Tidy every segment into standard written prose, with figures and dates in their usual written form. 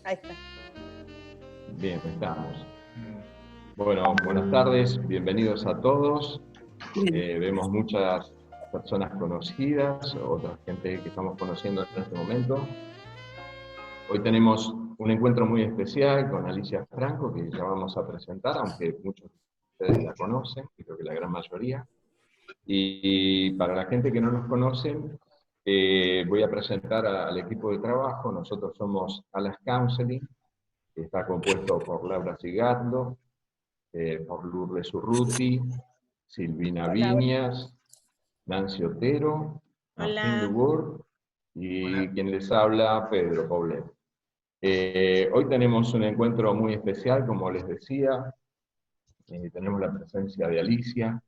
Ahí está. Bien, estamos. Bueno, buenas tardes, bienvenidos a todos. Vemos muchas personas conocidas, otra gente que estamos conociendo en este momento. Hoy tenemos un encuentro muy especial con Alicia Franco, que ya vamos a presentar, aunque muchos de ustedes la conocen, creo que la gran mayoría. Y para la gente que no nos conoce, voy a presentar al equipo de trabajo. Nosotros somos Alas Counseling, que está compuesto por Laura Cigardo, por Lourdes Urruti, Silvina Hola, Viñas, Nancy Otero, Martín hola. Dubourg y quien les habla, Pedro Poblet. Hoy tenemos un encuentro muy especial, como les decía. Tenemos la presencia de Alicia,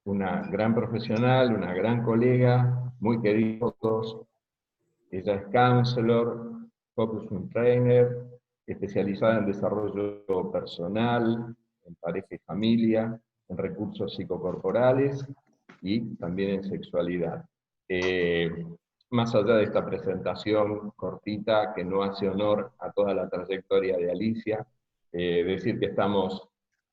una gran profesional, una gran colega, muy querida por todos. Ella es counselor, focus group trainer, especializada en desarrollo personal, en pareja y familia, en recursos psicocorporales y también en sexualidad. Más allá de esta presentación cortita que no hace honor a toda la trayectoria de Alicia, decir que estamos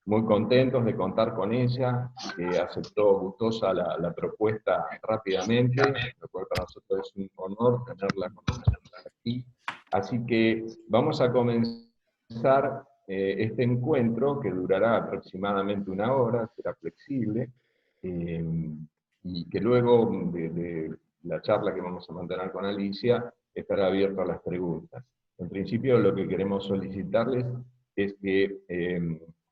muy contentos de contar con ella, que aceptó gustosa la propuesta rápidamente, lo cual para nosotros es un honor tenerla con nosotros aquí. Así que vamos a comenzar este encuentro, que durará aproximadamente 1 hora, será flexible, y que luego de la charla que vamos a mantener con Alicia, estará abierto a las preguntas. En principio, lo que queremos solicitarles es que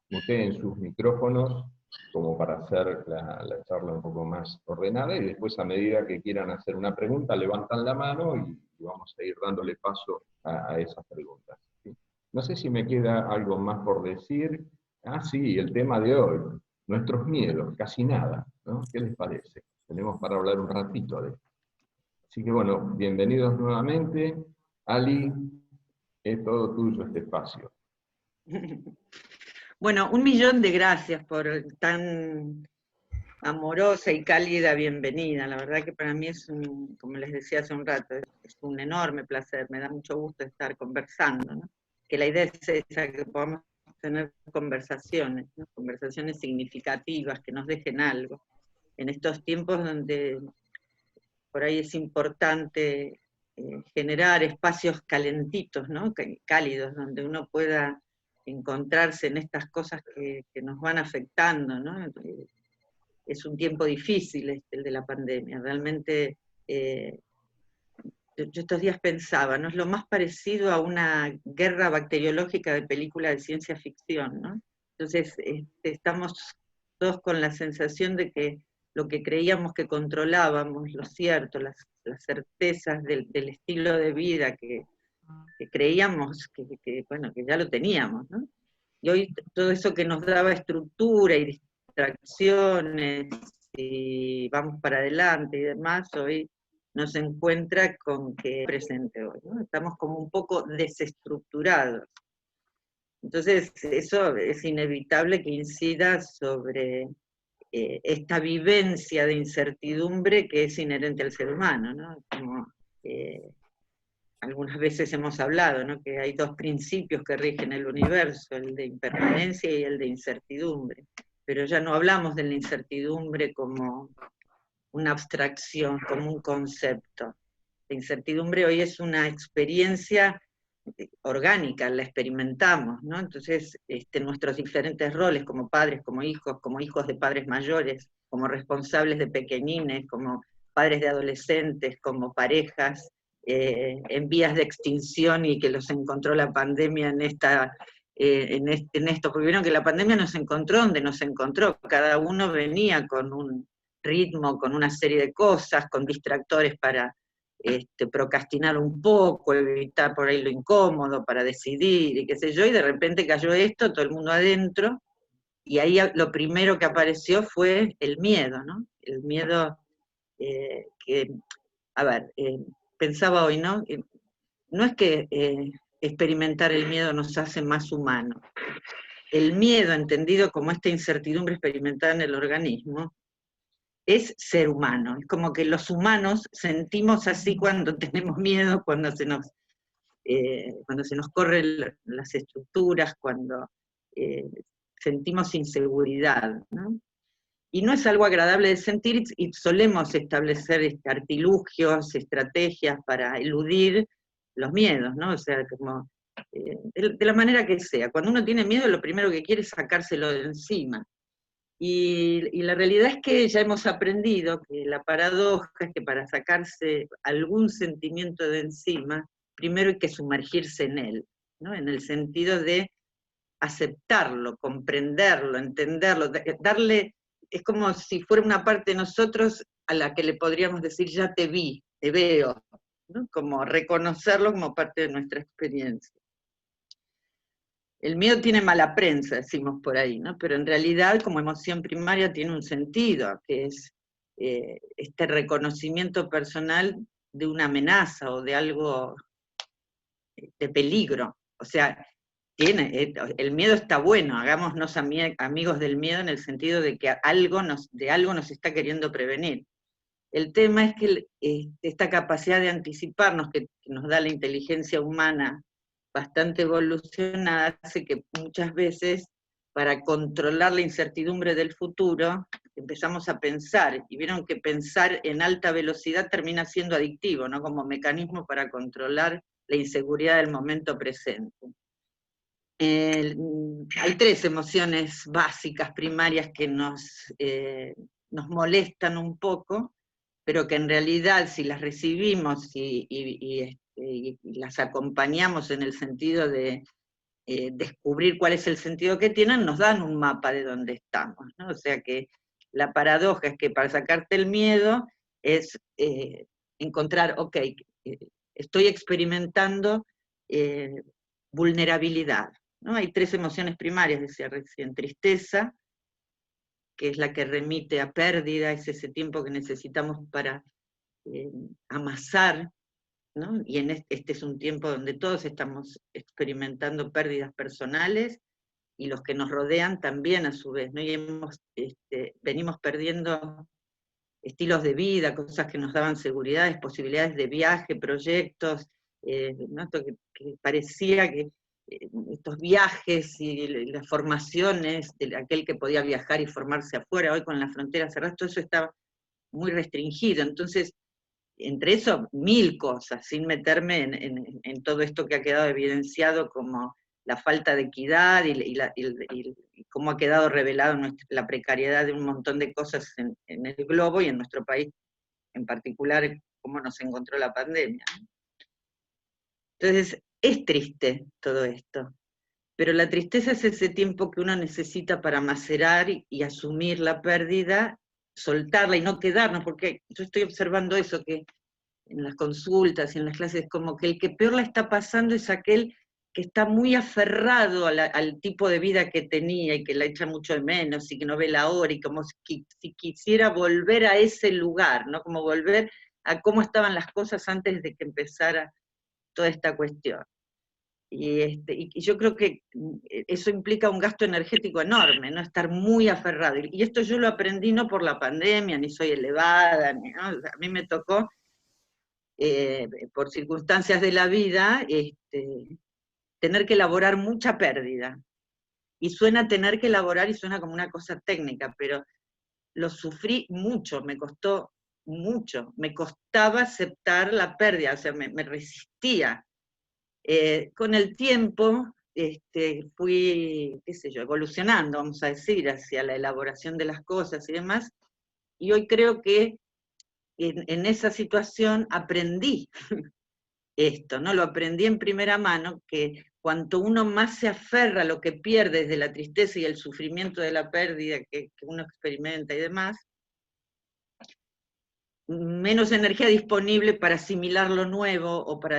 muteen sus micrófonos como para hacer la charla un poco más ordenada, y después, a medida que quieran hacer una pregunta, levantan la mano y vamos a ir dándole paso a esas preguntas, ¿sí? No sé si me queda algo más por decir. Ah, sí, el tema de hoy, nuestros miedos, casi nada, ¿no? ¿Qué les parece? Tenemos para hablar un ratito de esto. Así que bueno, bienvenidos nuevamente. Ali, es todo tuyo este espacio. Bueno, 1.000.000 de gracias por tan amorosa y cálida bienvenida. La verdad que para mí es como les decía hace un rato, es un enorme placer, me da mucho gusto estar conversando, ¿no? Que la idea es esa, que podamos tener conversaciones, ¿no? Conversaciones significativas, que nos dejen algo. En estos tiempos donde por ahí es importante generar espacios calentitos, ¿no? Cálidos, donde uno pueda encontrarse en estas cosas que nos van afectando, ¿no? Es un tiempo difícil el de la pandemia, realmente yo estos días pensaba, ¿no? Es lo más parecido a una guerra bacteriológica de película de ciencia ficción, ¿no? Entonces estamos todos con la sensación de que lo que creíamos que controlábamos, lo cierto, las certezas del estilo de vida que creíamos bueno, que ya lo teníamos, ¿no? Y hoy todo eso que nos daba estructura y distracciones y vamos para adelante y demás, hoy nos encuentra con que es presente hoy, ¿no? Estamos como un poco desestructurados. Entonces eso es inevitable que incida sobre esta vivencia de incertidumbre que es inherente al ser humano, ¿no? Como, algunas veces hemos hablado, ¿no? Que hay 2 principios que rigen el universo, el de impermanencia y el de incertidumbre. Pero ya no hablamos de la incertidumbre como una abstracción, como un concepto. La incertidumbre hoy es una experiencia orgánica, la experimentamos, ¿no? Entonces, nuestros diferentes roles como padres, como hijos de padres mayores, como responsables de pequeñines, como padres de adolescentes, como parejas en vías de extinción y que los encontró la pandemia en esto, porque vieron que la pandemia nos encontró donde nos encontró, cada uno venía con un ritmo, con una serie de cosas, con distractores para procrastinar un poco, evitar por ahí lo incómodo, para decidir, y qué sé yo, y de repente cayó esto, todo el mundo adentro, y ahí lo primero que apareció fue el miedo, ¿no? El miedo que, a ver, pensaba hoy, ¿no? No es que experimentar el miedo nos hace más humanos. El miedo, entendido como esta incertidumbre experimentada en el organismo, es ser humano. Es como que los humanos sentimos así cuando tenemos miedo, cuando se nos cuando se nos corren las estructuras, cuando sentimos inseguridad, ¿no? Y no es algo agradable de sentir, y solemos establecer artilugios, estrategias para eludir los miedos, ¿no? O sea, como, de la manera que sea. Cuando uno tiene miedo, lo primero que quiere es sacárselo de encima. Y la realidad es que ya hemos aprendido que la paradoja es que para sacarse algún sentimiento de encima, primero hay que sumergirse en él, ¿no? En el sentido de aceptarlo, comprenderlo, entenderlo, darle, es como si fuera una parte de nosotros a la que le podríamos decir, ya te vi, te veo, ¿no? Como reconocerlo como parte de nuestra experiencia. El miedo tiene mala prensa, decimos por ahí, ¿no? Pero en realidad, como emoción primaria, tiene un sentido, que es este reconocimiento personal de una amenaza o de algo de peligro. O sea, el miedo está bueno, hagámonos amigos del miedo en el sentido de que de algo nos está queriendo prevenir. El tema es que esta capacidad de anticiparnos que nos da la inteligencia humana bastante evolucionada hace que muchas veces, para controlar la incertidumbre del futuro, empezamos a pensar, y vieron que pensar en alta velocidad termina siendo adictivo, ¿no? Como mecanismo para controlar la inseguridad del momento presente. Hay tres emociones básicas, primarias, que nos molestan un poco, pero que en realidad, si las recibimos y las acompañamos en el sentido de descubrir cuál es el sentido que tienen, nos dan un mapa de dónde estamos, ¿no? O sea que la paradoja es que para sacarte el miedo es encontrar, ok, estoy experimentando vulnerabilidad, ¿no? Hay tres emociones primarias, decía recién: tristeza, que es la que remite a pérdida, es ese tiempo que necesitamos para amasar, ¿no? Y este es un tiempo donde todos estamos experimentando pérdidas personales, y los que nos rodean también a su vez, ¿no? Y venimos perdiendo estilos de vida, cosas que nos daban seguridades, posibilidades de viaje, proyectos, ¿no? Esto que parecía que estos viajes y las formaciones de aquel que podía viajar y formarse afuera, hoy con las fronteras cerradas, todo eso estaba muy restringido. Entonces, entre eso, mil cosas, sin meterme en todo esto que ha quedado evidenciado como la falta de equidad y cómo ha quedado revelado la precariedad de un montón de cosas en el globo y en nuestro país en particular, cómo nos encontró la pandemia. Entonces, es triste todo esto, pero la tristeza es ese tiempo que uno necesita para macerar y asumir la pérdida, soltarla y no quedarnos, porque yo estoy observando eso, que en las consultas y en las clases, como que el que peor la está pasando es aquel que está muy aferrado al tipo de vida que tenía y que la echa mucho de menos y que no ve la hora, y como si quisiera volver a ese lugar, ¿no? Como volver a cómo estaban las cosas antes de que empezara toda esta cuestión. Y yo creo que eso implica un gasto energético enorme, ¿no? Estar muy aferrado. Y esto yo lo aprendí no por la pandemia, ni soy elevada, ¿no? O sea, a mí me tocó por circunstancias de la vida, tener que elaborar mucha pérdida. Y suena tener que elaborar y suena como una cosa técnica, pero lo sufrí mucho, me costó mucho, me costaba aceptar la pérdida, o sea, me resistía. Con el tiempo fui, qué sé yo, evolucionando, vamos a decir, hacia la elaboración de las cosas y demás, y hoy creo que en esa situación aprendí esto, ¿no? Lo aprendí en primera mano, que cuanto uno más se aferra a lo que pierde desde la tristeza y el sufrimiento de la pérdida que uno experimenta y demás, menos energía disponible para asimilar lo nuevo o para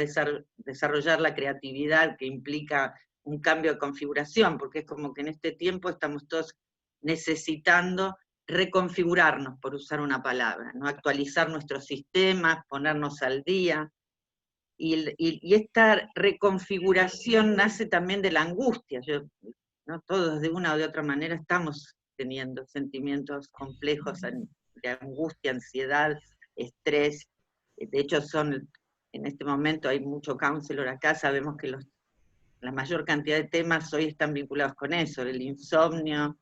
desarrollar la creatividad que implica un cambio de configuración, porque es como que en este tiempo estamos todos necesitando reconfigurarnos, por usar una palabra, ¿no? Actualizar nuestros sistemas, ponernos al día. Y esta reconfiguración nace también de la angustia. ¿No? Todos de una o de otra manera estamos teniendo sentimientos complejos de angustia, ansiedad, estrés. De hecho, son en este momento hay mucho counselor acá, sabemos que la mayor cantidad de temas hoy están vinculados con eso, el insomnio,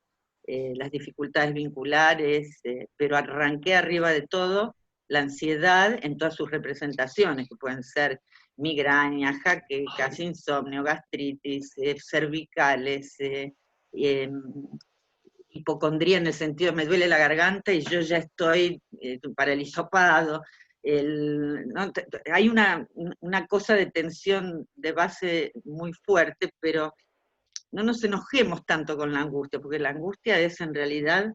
las dificultades vinculares, pero arranqué arriba de todo la ansiedad en todas sus representaciones, que pueden ser migraña, jaquecas, insomnio, gastritis, cervicales, hipocondría en el sentido de me duele la garganta y yo ya estoy para el hisopado. ¿No? Hay una cosa de tensión de base muy fuerte, pero no nos enojemos tanto con la angustia, porque la angustia es en realidad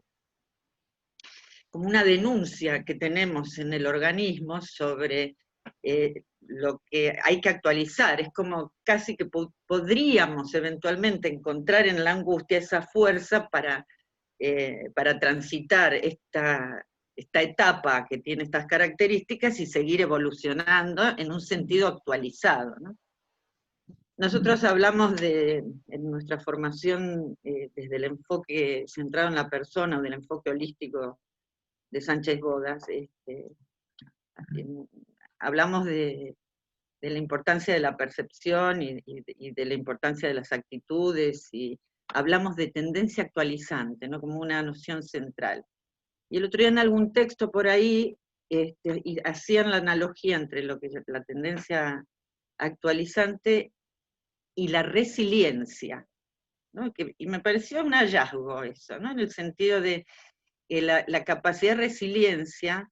como una denuncia que tenemos en el organismo sobre lo que hay que actualizar. Es como casi que podríamos eventualmente encontrar en la angustia esa fuerza para transitar esta etapa que tiene estas características y seguir evolucionando en un sentido actualizado, ¿no? Nosotros hablamos en nuestra formación desde el enfoque centrado en la persona o del enfoque holístico de Sánchez Bodas, hablamos de la importancia de la percepción y de la importancia de las actitudes, y hablamos de tendencia actualizante, ¿no? Como una noción central. Y el otro día en algún texto por ahí y hacían la analogía entre lo que es la tendencia actualizante y la resiliencia, ¿no? Y me pareció un hallazgo eso, ¿no? En el sentido de que la capacidad de resiliencia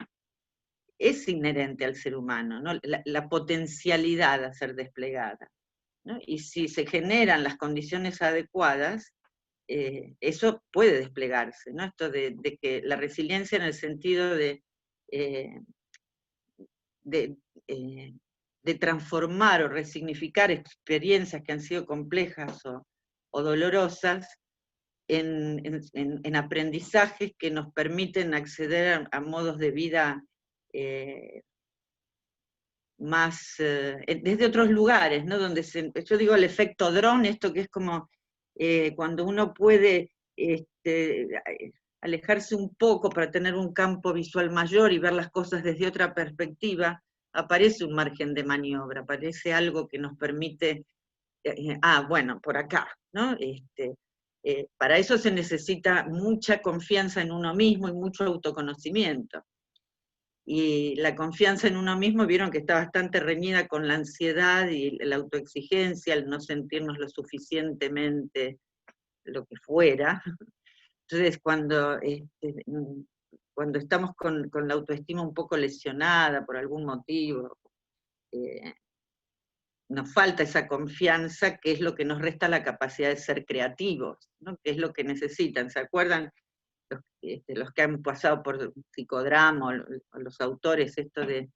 es inherente al ser humano, ¿no? La potencialidad a ser desplegada, ¿no? Y si se generan las condiciones adecuadas, eso puede desplegarse, ¿no? Esto de que la resiliencia en el sentido de transformar o resignificar experiencias que han sido complejas o dolorosas en aprendizajes que nos permiten acceder a modos de vida más, desde otros lugares, ¿no? Donde yo digo el efecto dron, esto que es como cuando uno puede alejarse un poco para tener un campo visual mayor y ver las cosas desde otra perspectiva, aparece un margen de maniobra, aparece algo que nos permite, bueno, por acá, ¿no? Para eso se necesita mucha confianza en uno mismo y mucho autoconocimiento. Y la confianza en uno mismo, vieron que está bastante reñida con la ansiedad y la autoexigencia, el no sentirnos lo suficientemente lo que fuera. Entonces, cuando estamos con la autoestima un poco lesionada por algún motivo, nos falta esa confianza, que es lo que nos resta la capacidad de ser creativos, ¿no? Que es lo que necesitan. ¿Se acuerdan? Los que han pasado por psicodrama, o los autores, esto que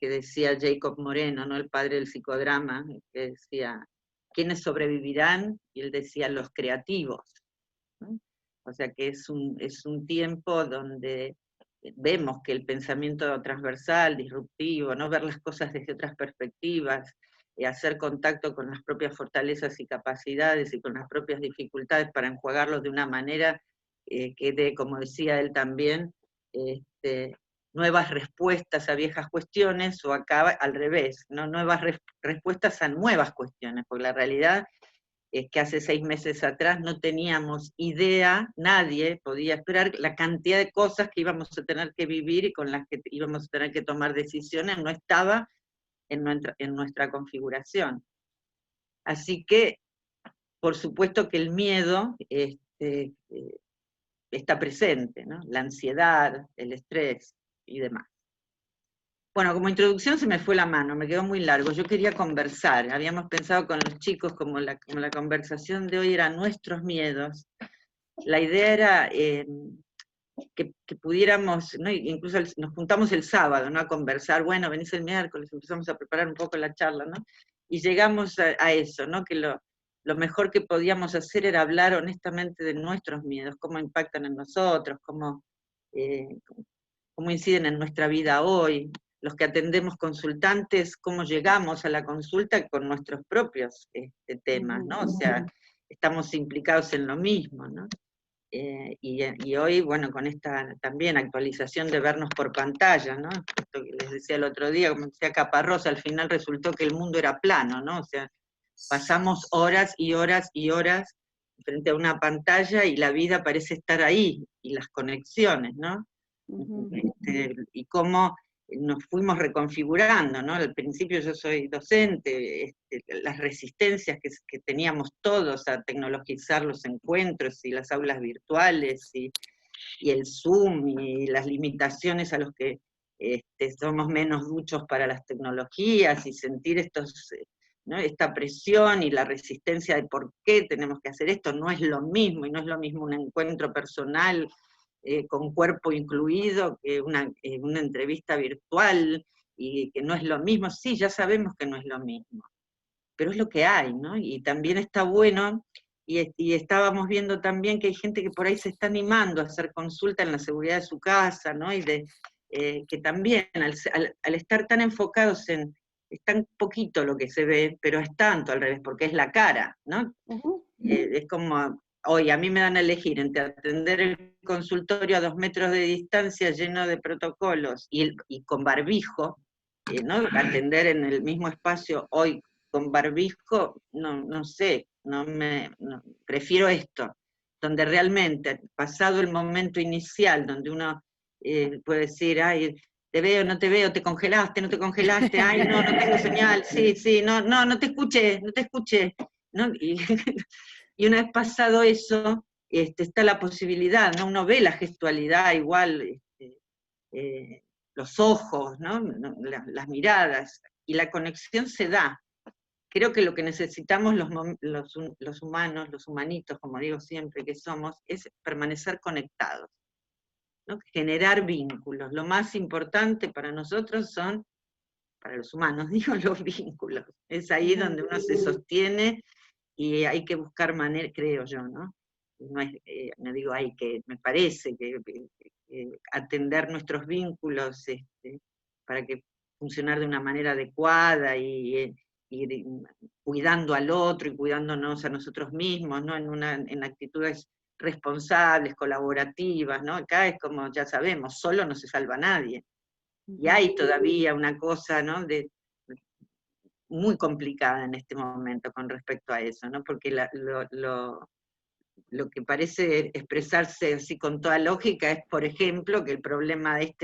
decía Jacob Moreno, ¿no? El padre del psicodrama, que decía, ¿quiénes sobrevivirán? Y él decía, los creativos, ¿no? O sea que es un tiempo donde vemos que el pensamiento transversal, disruptivo, ¿no? Ver las cosas desde otras perspectivas, hacer contacto con las propias fortalezas y capacidades y con las propias dificultades para enjuagarlos de una manera que dé, como decía él también, nuevas respuestas a viejas cuestiones, o acá al revés, ¿no? Nuevas respuestas a nuevas cuestiones, porque la realidad es que hace 6 meses atrás no teníamos idea, nadie podía esperar la cantidad de cosas que íbamos a tener que vivir y con las que íbamos a tener que tomar decisiones, no estaba en nuestra configuración. Así que, por supuesto que el miedo está presente, ¿no? La ansiedad, el estrés y demás. Bueno, como introducción se me fue la mano, me quedó muy largo. Yo quería conversar, habíamos pensado con los chicos como la conversación de hoy era nuestros miedos. La idea era que pudiéramos, ¿no? Incluso nos juntamos el sábado, ¿no? A conversar, bueno, venís el miércoles, empezamos a preparar un poco la charla, ¿no? Y llegamos a eso, ¿no? Que lo mejor que podíamos hacer era hablar honestamente de nuestros miedos, cómo impactan en nosotros, cómo inciden en nuestra vida hoy. Los que atendemos consultantes, cómo llegamos a la consulta con nuestros propios temas, ¿no? O sea, estamos implicados en lo mismo, ¿no? Y hoy, bueno, con esta también actualización de vernos por pantalla, ¿no? Esto que les decía el otro día, como decía Caparrós, al final resultó que el mundo era plano, ¿no? O sea, pasamos horas y horas y horas frente a una pantalla y la vida parece estar ahí, y las conexiones, ¿no? Y cómo nos fuimos reconfigurando, ¿no? Al principio yo soy docente, las resistencias que teníamos todos a tecnologizar los encuentros y las aulas virtuales y el Zoom y las limitaciones a los que somos menos duchos para las tecnologías y sentir ¿no? Esta presión y la resistencia de por qué tenemos que hacer esto, no es lo mismo, y no es lo mismo un encuentro personal con cuerpo incluido que una entrevista virtual, y que no es lo mismo. Sí, ya sabemos que no es lo mismo, pero es lo que hay, ¿no? Y también está bueno, y estábamos viendo también que hay gente que por ahí se está animando a hacer consulta en la seguridad de su casa, ¿no? Y que también al estar tan enfocados es tan poquito lo que se ve, pero es tanto al revés, porque es la cara, ¿no? Es como, hoy a mí me dan a elegir entre atender el consultorio a 2 metros de distancia lleno de protocolos y con barbijo, ¿no? Atender en el mismo espacio hoy con barbijo, no sé, prefiero esto, donde realmente, pasado el momento inicial, donde uno puede decir, ay, te veo, no te veo, te congelaste, no te congelaste, ay, no tengo señal, sí, no te escuché, no te escuché, ¿no? Y una vez pasado eso, está la posibilidad, ¿no? Uno ve la gestualidad igual, los ojos, ¿no? Las miradas, y la conexión se da. Creo que lo que necesitamos los humanos, los humanitos, como digo siempre que somos, es permanecer conectados, ¿no? Generar vínculos. Lo más importante para nosotros para los humanos, digo, los vínculos. Es ahí donde uno se sostiene, y hay que buscar manera, creo yo, ¿no? No digo me parece que atender nuestros vínculos para que funcionar de una manera adecuada y cuidando al otro y cuidándonos a nosotros mismos, ¿no? En actitudes responsables, colaborativas, ¿no? Acá es como ya sabemos, solo no se salva nadie. Y hay todavía una cosa, ¿no? Muy complicada en este momento con respecto a eso, ¿no? Porque lo que parece expresarse así con toda lógica es, por ejemplo, que el problema de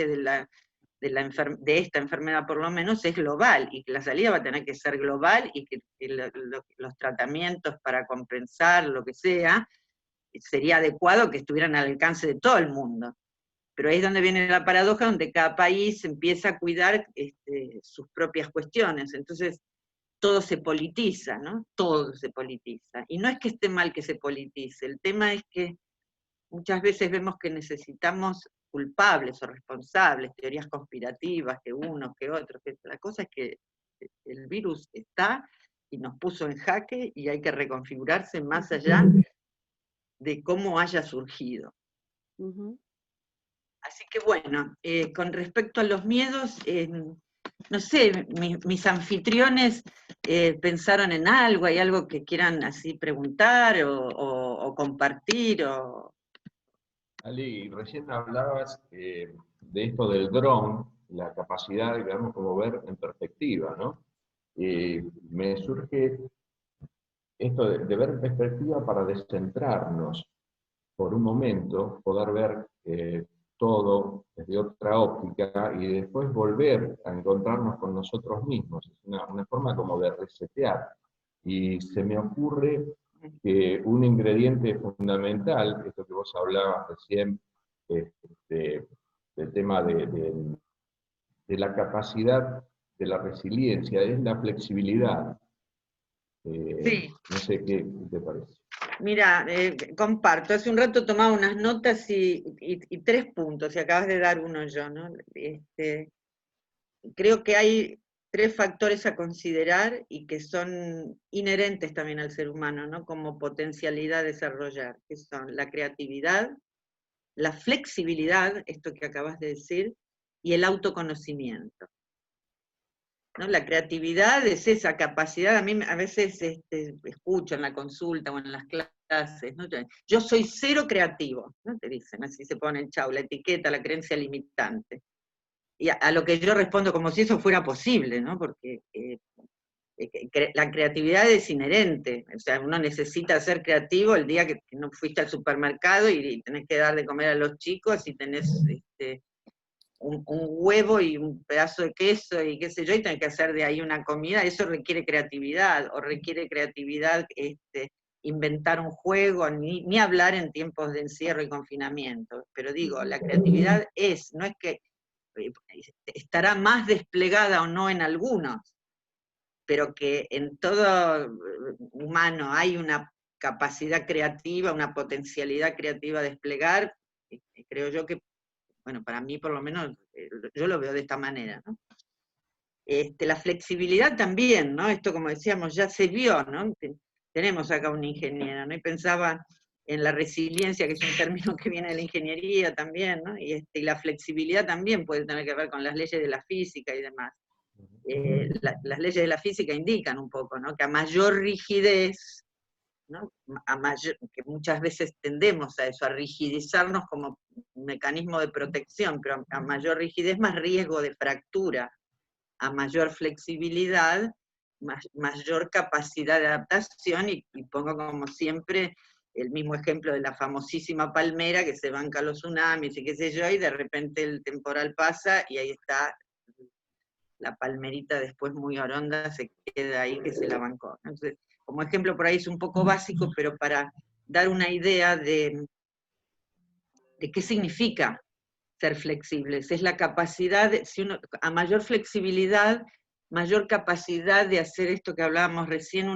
esta enfermedad por lo menos es global, y que la salida va a tener que ser global, y que los tratamientos para compensar lo que sea, sería adecuado que estuvieran al alcance de todo el mundo. Pero ahí es donde viene la paradoja, donde cada país empieza a cuidar sus propias cuestiones. Entonces, todo se politiza, ¿no? Todo se politiza. Y no es que esté mal que se politice, el tema es que muchas veces vemos que necesitamos culpables o responsables, teorías conspirativas, que unos, que otros, que la cosa es que el virus está y nos puso en jaque, y hay que reconfigurarse más allá de cómo haya surgido. Así que bueno, con respecto a los miedos, no sé, mis anfitriones pensaron en algo, ¿hay algo que quieran así preguntar o compartir? Ali, recién hablabas de esto del dron, la capacidad, digamos, como ver en perspectiva, ¿no? Me surge esto de ver en perspectiva para descentrarnos por un momento, poder ver todo desde otra óptica y después volver a encontrarnos con nosotros mismos. Es una forma como de resetear. Y se me ocurre que un ingrediente fundamental, esto que vos hablabas recién, del tema de la capacidad de la resiliencia, es la flexibilidad. Sí. No sé qué te parece. Mira, comparto, hace un rato tomaba unas notas y 3 puntos, y acabas de dar uno yo, ¿no? Creo que hay 3 factores a considerar y que son inherentes también al ser humano, ¿no? Como potencialidad a desarrollar, que son la creatividad, la flexibilidad, esto que acabas de decir, y el autoconocimiento, ¿no? La creatividad es esa capacidad, a mí a veces escucho en la consulta o en las clases haces, ¿no? Yo soy cero creativo, ¿no? Te dicen, así se pone chau, la etiqueta, la creencia limitante. Y a lo que yo respondo como si eso fuera posible, ¿no? Porque la creatividad es inherente, o sea, uno necesita ser creativo el día que no fuiste al supermercado y tenés que dar de comer a los chicos y tenés un huevo y un pedazo de queso y qué sé yo, y tenés que hacer de ahí una comida, eso requiere creatividad, o requiere creatividad inventar un juego, ni hablar en tiempos de encierro y confinamiento, pero digo, la creatividad no es que estará más desplegada o no en algunos, pero que en todo humano hay una capacidad creativa, una potencialidad creativa a desplegar, creo yo que, bueno, para mí por lo menos, yo lo veo de esta manera, ¿no? La flexibilidad también, ¿no? Esto, como decíamos, ya se vio, ¿no? Tenemos acá un ingeniero, ¿no? Y pensaba en la resiliencia, que es un término que viene de la ingeniería también, ¿no? Y la flexibilidad también puede tener que ver con las leyes de la física y demás. Las leyes de la física indican un poco, ¿no? Que a mayor rigidez, ¿no? Que muchas veces tendemos a eso, a rigidizarnos como un mecanismo de protección, pero a mayor rigidez más riesgo de fractura, a mayor flexibilidad, mayor capacidad de adaptación, y pongo como siempre el mismo ejemplo de la famosísima palmera que se banca los tsunamis y qué sé yo, y de repente el temporal pasa y ahí está la palmerita después muy oronda, se queda ahí que se la bancó. Entonces, como ejemplo por ahí es un poco básico, pero para dar una idea de qué significa ser flexibles. Es la capacidad, a mayor flexibilidad, mayor capacidad de hacer esto que hablábamos recién,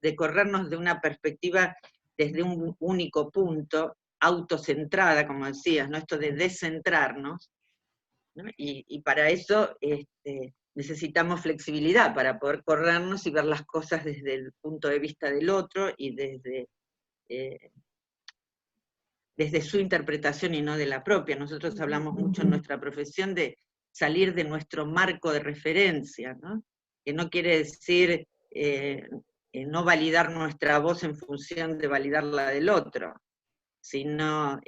de corrernos de una perspectiva desde un único punto, autocentrada, como decías, ¿no? Esto de descentrarnos, ¿no? Y para eso necesitamos flexibilidad, para poder corrernos y ver las cosas desde el punto de vista del otro y desde su interpretación y no de la propia. Nosotros hablamos mucho en nuestra profesión de salir de nuestro marco de referencia, ¿no? Que no quiere decir no validar nuestra voz en función de validar la del otro, sino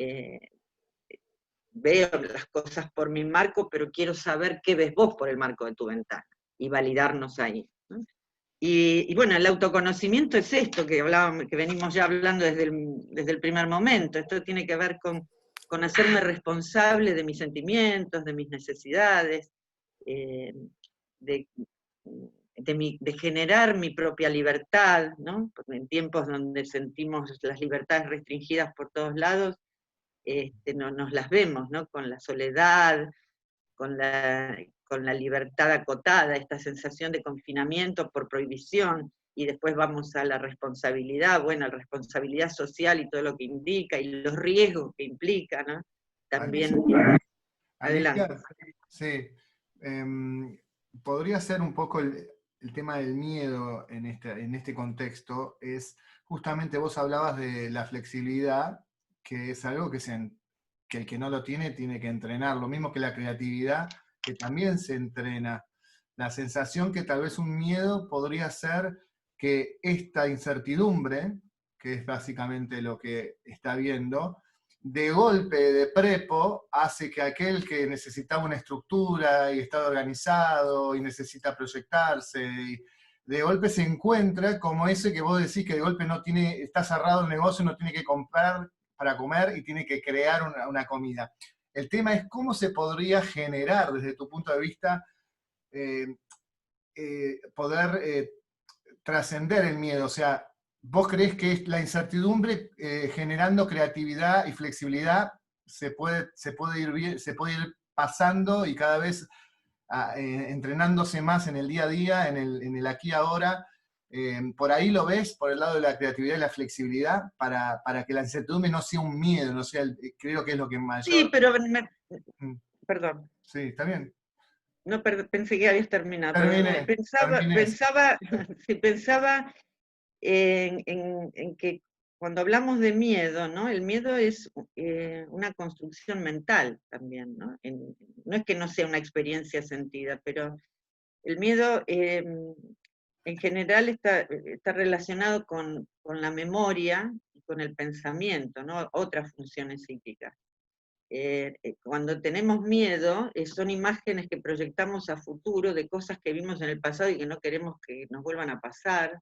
veo las cosas por mi marco, pero quiero saber qué ves vos por el marco de tu ventana, y validarnos ahí, ¿no? Y bueno, el autoconocimiento es esto que hablábamos, que venimos ya hablando desde el primer momento. Esto tiene que ver con hacerme responsable de mis sentimientos, de mis necesidades, de generar mi propia libertad, ¿no? Porque en tiempos donde sentimos las libertades restringidas por todos lados, nos las vemos, ¿no? Con la soledad, con la libertad acotada, esta sensación de confinamiento por prohibición, y después vamos a la responsabilidad, bueno, la responsabilidad social y todo lo que implica, y los riesgos que implica, ¿no? También, adelante. Alicia, sí, podría ser un poco el tema del miedo en este contexto, es justamente vos hablabas de la flexibilidad, que es algo que el que no lo tiene que entrenar, lo mismo que la creatividad, que también se entrena. La sensación que tal vez un miedo podría ser que esta incertidumbre, que es básicamente lo que está viendo, de golpe, de prepo, hace que aquel que necesitaba una estructura y está organizado y necesita proyectarse, y de golpe se encuentra como ese que vos decís que de golpe está cerrado el negocio, no tiene que comprar para comer y tiene que crear una comida. El tema es cómo se podría generar, desde tu punto de vista, poder trascender el miedo. O sea, ¿vos creés que es la incertidumbre generando creatividad y flexibilidad se puede ir pasando y cada vez entrenándose más en el día a día, en el aquí y ahora? ¿Por ahí lo ves, por el lado de la creatividad y la flexibilidad, para que la incertidumbre no sea un miedo, no sea creo que es lo que mayor... Sí, pero perdón. Sí, está bien. No, pensé que habías terminado. Terminé, Pensaba en que cuando hablamos de miedo, ¿no? El miedo es una construcción mental también, ¿no? No es que no sea una experiencia sentida, pero el miedo en general está relacionado con la memoria, con el pensamiento, ¿no? Otras funciones psíquicas. Cuando tenemos miedo, son imágenes que proyectamos a futuro de cosas que vimos en el pasado y que no queremos que nos vuelvan a pasar,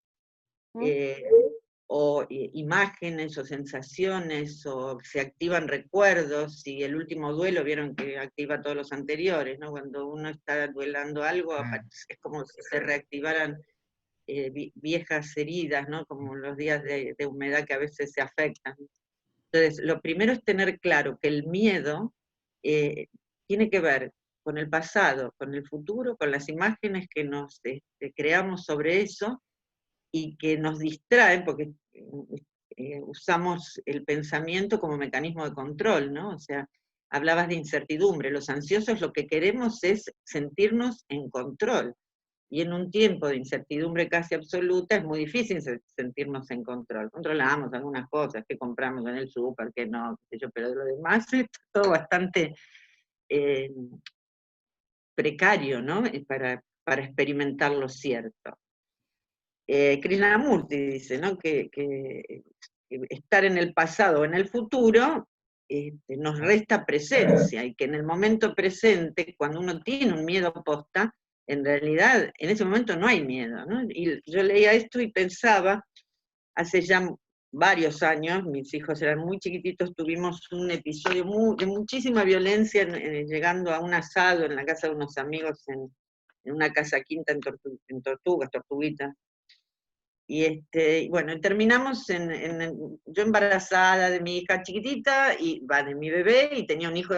o imágenes o sensaciones, o se activan recuerdos, y el último duelo vieron que activa todos los anteriores, ¿no? Cuando uno está duelando algo, es como si se reactivaran viejas heridas, ¿no? Como los días de humedad que a veces se afectan. Entonces, lo primero es tener claro que el miedo tiene que ver con el pasado, con el futuro, con las imágenes que nos creamos sobre eso y que nos distraen, porque usamos el pensamiento como mecanismo de control, ¿no? O sea, hablabas de incertidumbre, los ansiosos lo que queremos es sentirnos en control. Y en un tiempo de incertidumbre casi absoluta es muy difícil sentirnos en control. Controlamos algunas cosas, que compramos en el súper, que no, qué sé yo, pero de lo demás es todo bastante precario, ¿no? Para experimentar lo cierto. Krishnamurti dice, ¿no? que estar en el pasado o en el futuro nos resta presencia, y que en el momento presente, cuando uno tiene un miedo posta, en realidad, en ese momento no hay miedo, ¿no? Y yo leía esto y pensaba, hace ya varios años, mis hijos eran muy chiquititos, tuvimos un episodio de muchísima violencia llegando a un asado en la casa de unos amigos en una casa quinta en Tortuguitas. Y bueno, terminamos yo embarazada de mi hija chiquitita, y de mi bebé, y tenía un hijo,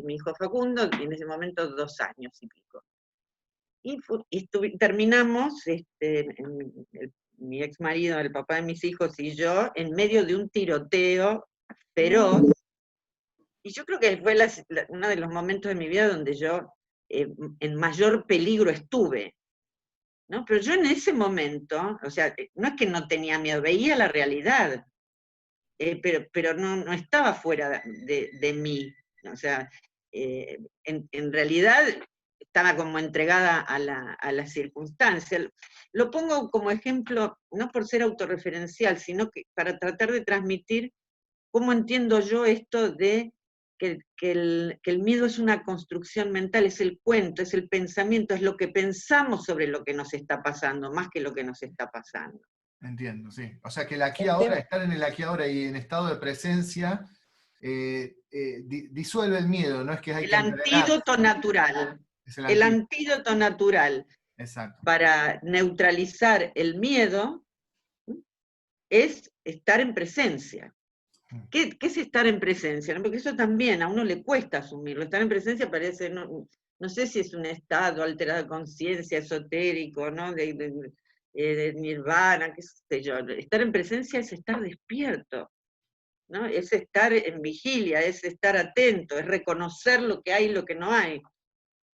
mi hijo Facundo, y en ese momento 2 años y pico. Y terminamos, mi ex marido, el papá de mis hijos y yo, en medio de un tiroteo feroz, y yo creo que fue uno de los momentos de mi vida donde yo en mayor peligro estuve, ¿no? Pero yo en ese momento, o sea, no es que no tenía miedo, veía la realidad, pero no estaba fuera de mí, ¿no? O sea, en realidad estaba como entregada a la circunstancia. Lo pongo como ejemplo, no por ser autorreferencial, sino que para tratar de transmitir cómo entiendo yo esto de que el miedo es una construcción mental, es el cuento, es el pensamiento, es lo que pensamos sobre lo que nos está pasando, más que lo que nos está pasando. Entiendo, sí. O sea que el aquí ahora, estar en el aquí ahora y en estado de presencia, disuelve el miedo, no es que hay el que antídoto natural. El antídoto natural. Exacto. Para neutralizar el miedo es estar en presencia. ¿Qué es estar en presencia? Porque eso también a uno le cuesta asumirlo. Estar en presencia parece, no sé si es un estado alterado de conciencia, esotérico, ¿no? De nirvana, qué sé yo. Estar en presencia es estar despierto, ¿no? Es estar en vigilia, es estar atento, es reconocer lo que hay y lo que no hay.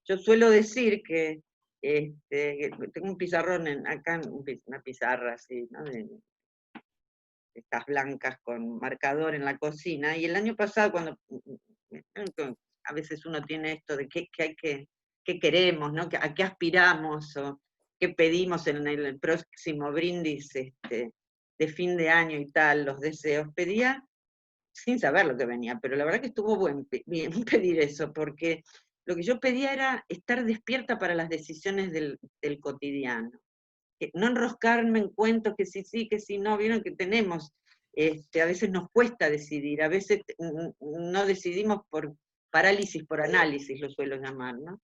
Yo suelo decir que tengo un pizarrón acá, una pizarra así, ¿no? De estas blancas con marcador en la cocina, y el año pasado, cuando a veces uno tiene esto de qué queremos, ¿no? A qué aspiramos, o qué pedimos en el próximo brindis de fin de año y tal, los deseos, pedía sin saber lo que venía, pero la verdad que estuvo bien pedir eso, porque lo que yo pedía era estar despierta para las decisiones del cotidiano. No enroscarme en cuentos que sí, que sí, no, vieron que tenemos, a veces nos cuesta decidir, a veces no decidimos por parálisis por análisis, lo suelo llamar, ¿no?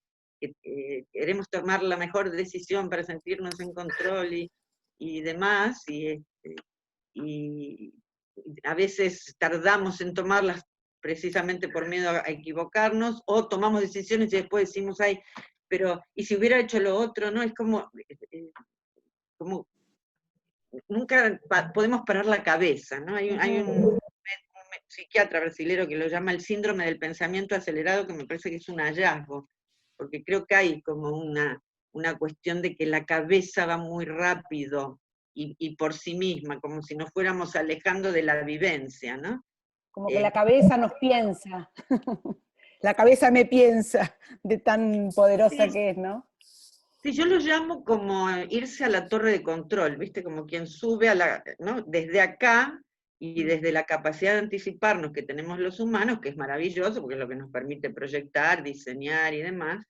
Queremos tomar la mejor decisión para sentirnos en control y demás, y a veces tardamos en tomarlas precisamente por miedo a equivocarnos, o tomamos decisiones y después decimos, ay, pero, ¿y si hubiera hecho lo otro? ¿No? Es como nunca podemos parar la cabeza, ¿no? Hay un psiquiatra brasilero que lo llama el síndrome del pensamiento acelerado, que me parece que es un hallazgo, porque creo que hay como una cuestión de que la cabeza va muy rápido y por sí misma, como si nos fuéramos alejando de la vivencia, ¿no? Como que la cabeza nos piensa. La cabeza me piensa, de tan poderosa que es, ¿no? Sí, yo lo llamo como irse a la torre de control, ¿viste? Como quien sube ¿no? Desde acá, Y desde la capacidad de anticiparnos que tenemos los humanos, que es maravilloso, porque es lo que nos permite proyectar, diseñar y demás,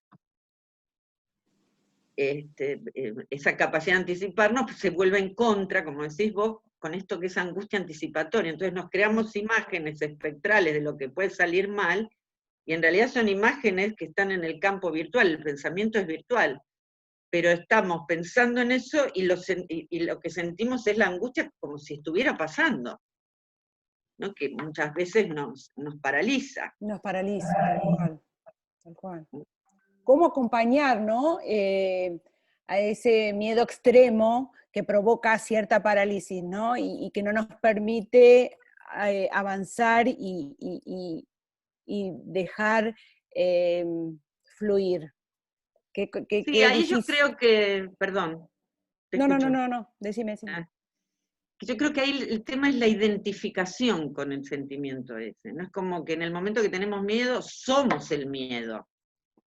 esa capacidad de anticiparnos se vuelve en contra, como decís vos, con esto que es angustia anticipatoria. Entonces nos creamos imágenes espectrales de lo que puede salir mal, y en realidad son imágenes que están en el campo virtual, el pensamiento es virtual, pero estamos pensando en eso y lo que sentimos es la angustia como si estuviera pasando, ¿no? Que muchas veces nos paraliza. Nos paraliza, tal cual. Tal cual. ¿Cómo acompañar, ¿no? A ese miedo extremo que provoca cierta parálisis, ¿no? Y que no nos permite avanzar y dejar fluir. Sí, Qué ahí yo difícil. creo que, perdón, te escucho. No, decime. Yo creo que ahí el tema es la identificación con el sentimiento ese, ¿no? Es como que en el momento que tenemos miedo, somos el miedo,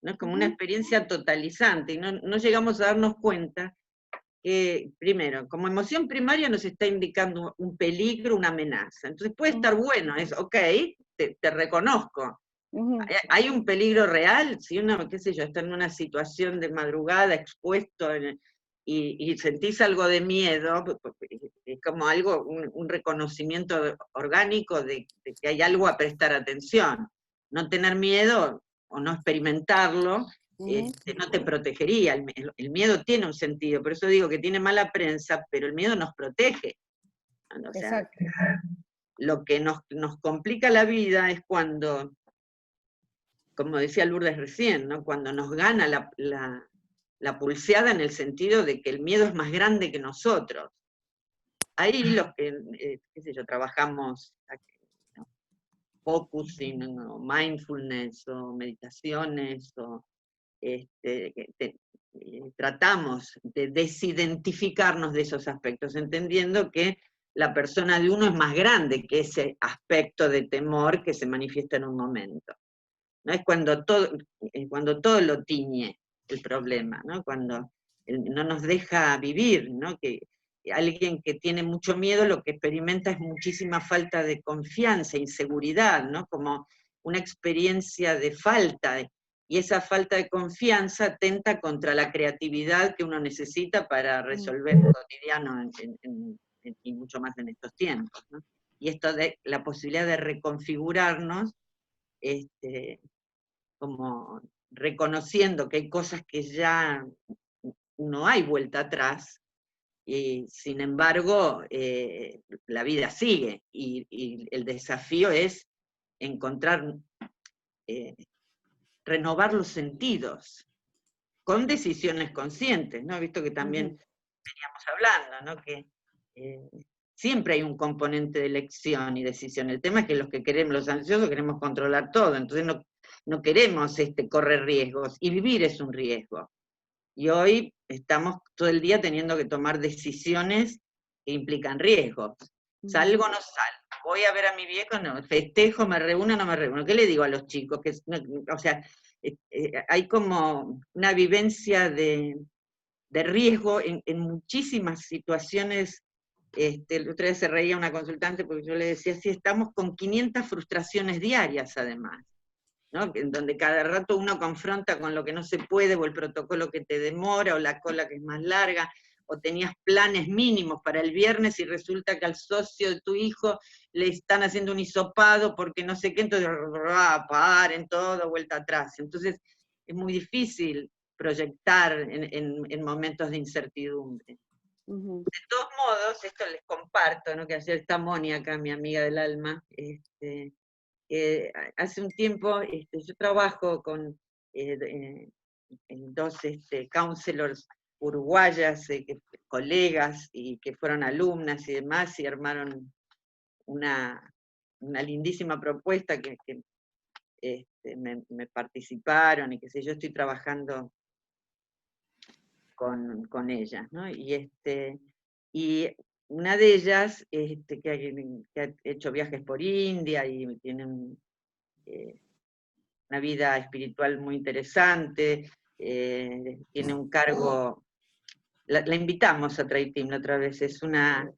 ¿no? Es como una experiencia totalizante, y no llegamos a darnos cuenta que, primero, como emoción primaria nos está indicando un peligro, una amenaza. Entonces puede estar bueno, es, ok, te reconozco. ¿Hay un peligro real? Si uno, qué sé yo, está en una situación de madrugada expuesto y sentís algo de miedo, es como algo, un reconocimiento orgánico de que hay algo a prestar atención. No tener miedo o no experimentarlo no te protegería. El miedo tiene un sentido, por eso digo que tiene mala prensa, pero el miedo nos protege. O sea, Exacto. lo que nos complica la vida es cuando, como decía Lourdes recién, ¿no? Cuando nos gana la pulseada en el sentido de que el miedo es más grande que nosotros. Ahí los que, qué sé yo, trabajamos ¿no? Focusing, o mindfulness, o meditaciones, o tratamos de desidentificarnos de esos aspectos, entendiendo que la persona de uno es más grande que ese aspecto de temor que se manifiesta en un momento. ¿No? Es cuando todo lo tiñe el problema, ¿no? Cuando no nos deja vivir, ¿no? Que alguien que tiene mucho miedo lo que experimenta es muchísima falta de confianza, inseguridad, ¿no? Como una experiencia de falta, y esa falta de confianza atenta contra la creatividad que uno necesita para resolver lo cotidiano y mucho más en estos tiempos, ¿no? Y esto de la posibilidad de reconfigurarnos, como reconociendo que hay cosas que ya no hay vuelta atrás, y sin embargo la vida sigue, y el desafío es encontrar, renovar los sentidos, con decisiones conscientes, ¿no? Visto que también veníamos hablando, ¿no? Que siempre hay un componente de elección y decisión. El tema es que los ansiosos queremos controlar todo, entonces no queremos correr riesgos, y vivir es un riesgo. Y hoy estamos todo el día teniendo que tomar decisiones que implican riesgos. ¿Salgo o no salgo? ¿Voy a ver a mi viejo? No. ¿Festejo? ¿Me reúno o no me reúno? ¿Qué le digo a los chicos? O sea, hay como una vivencia de riesgo en muchísimas situaciones. El otro día se reía una consultante porque yo le decía, sí, estamos con 500 frustraciones diarias además, ¿no? En donde cada rato uno confronta con lo que no se puede, o el protocolo que te demora, o la cola que es más larga, o tenías planes mínimos para el viernes y resulta que al socio de tu hijo le están haciendo un hisopado porque no sé qué, entonces paren todo, vuelta atrás. Entonces es muy difícil proyectar en momentos de incertidumbre. De todos modos, esto les comparto, ¿no? Que ayer está Moni acá, mi amiga del alma. Hace un tiempo yo trabajo con dos counselors uruguayas, colegas, y que fueron alumnas y demás, y armaron una lindísima propuesta que me participaron, y qué sé yo, estoy trabajando con ellas, ¿no? Y una de ellas, que ha hecho viajes por India y tiene una vida espiritual muy interesante, tiene un cargo, la invitamos a Traitim la otra vez, es una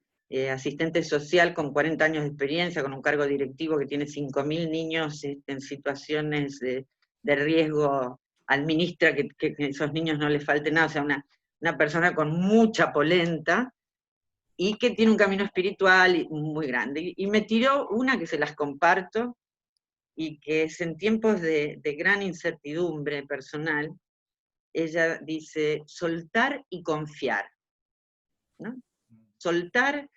asistente social con 40 años de experiencia, con un cargo directivo que tiene 5.000 niños en situaciones de riesgo, administra que a esos niños no les falte nada, o sea, una persona con mucha polenta, y que tiene un camino espiritual muy grande. Y me tiró una que se las comparto, y que es en tiempos de gran incertidumbre personal. Ella dice, soltar y confiar, ¿no? Soltar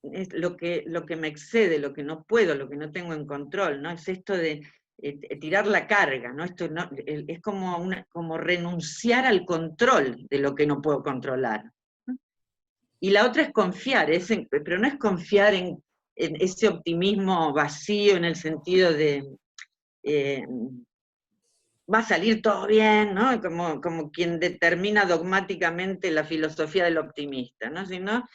es lo que me excede, lo que no puedo, lo que no tengo en control, ¿no? Es esto de tirar la carga, ¿no? Esto no, es como renunciar al control de lo que no puedo controlar. Y la otra es confiar, pero no es confiar en ese optimismo vacío en el sentido de va a salir todo bien, ¿no? Como quien determina dogmáticamente la filosofía del optimista, ¿no? Sino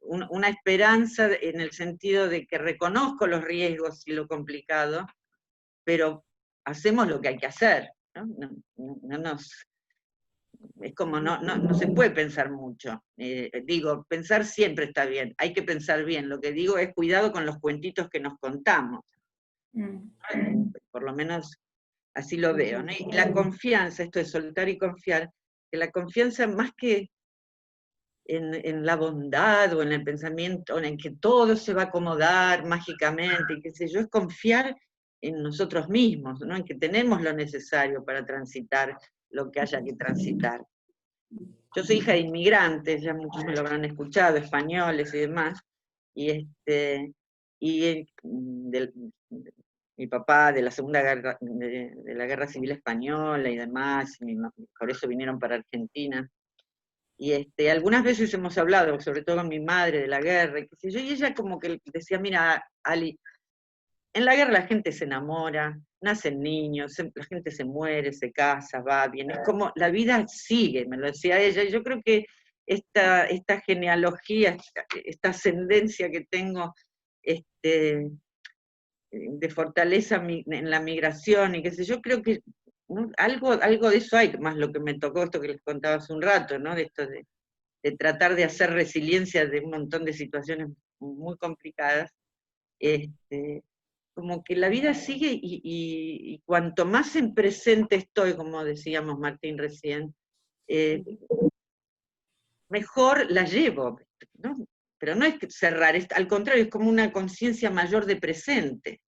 una esperanza en el sentido de que reconozco los riesgos y lo complicado, pero hacemos lo que hay que hacer, ¿no? Es como no se puede pensar mucho. Digo, pensar siempre está bien, hay que pensar bien. Lo que digo es cuidado con los cuentitos que nos contamos. Por lo menos así lo veo, ¿no? Y la confianza, esto de soltar y confiar, que la confianza más que en la bondad o en el pensamiento, en que todo se va a acomodar mágicamente, y qué sé yo, es confiar en nosotros mismos, ¿no? En que tenemos lo necesario para transitar lo que haya que transitar. Yo soy hija de inmigrantes, ya muchos me lo habrán escuchado, españoles y demás, y mi papá de la Segunda Guerra, de la Guerra Civil Española y demás, y por eso vinieron para Argentina. Y algunas veces hemos hablado, sobre todo con mi madre, de la guerra, y qué sé yo, y ella como que decía, mira, Ali, en la guerra la gente se enamora, nacen niños, la gente se muere, se casa, va bien, es como la vida sigue, me lo decía ella, y yo creo que esta genealogía, esta ascendencia que tengo, de fortaleza en la migración, y qué sé yo, creo que, ¿no? algo de eso hay, más lo que me tocó, esto que les contaba hace un rato, ¿no? De esto de tratar de hacer resiliencia de un montón de situaciones muy complicadas, como que la vida sigue y cuanto más en presente estoy, como decíamos Martín recién, mejor la llevo, ¿no? Pero no es que cerrar, al contrario, es como una conciencia mayor de presente.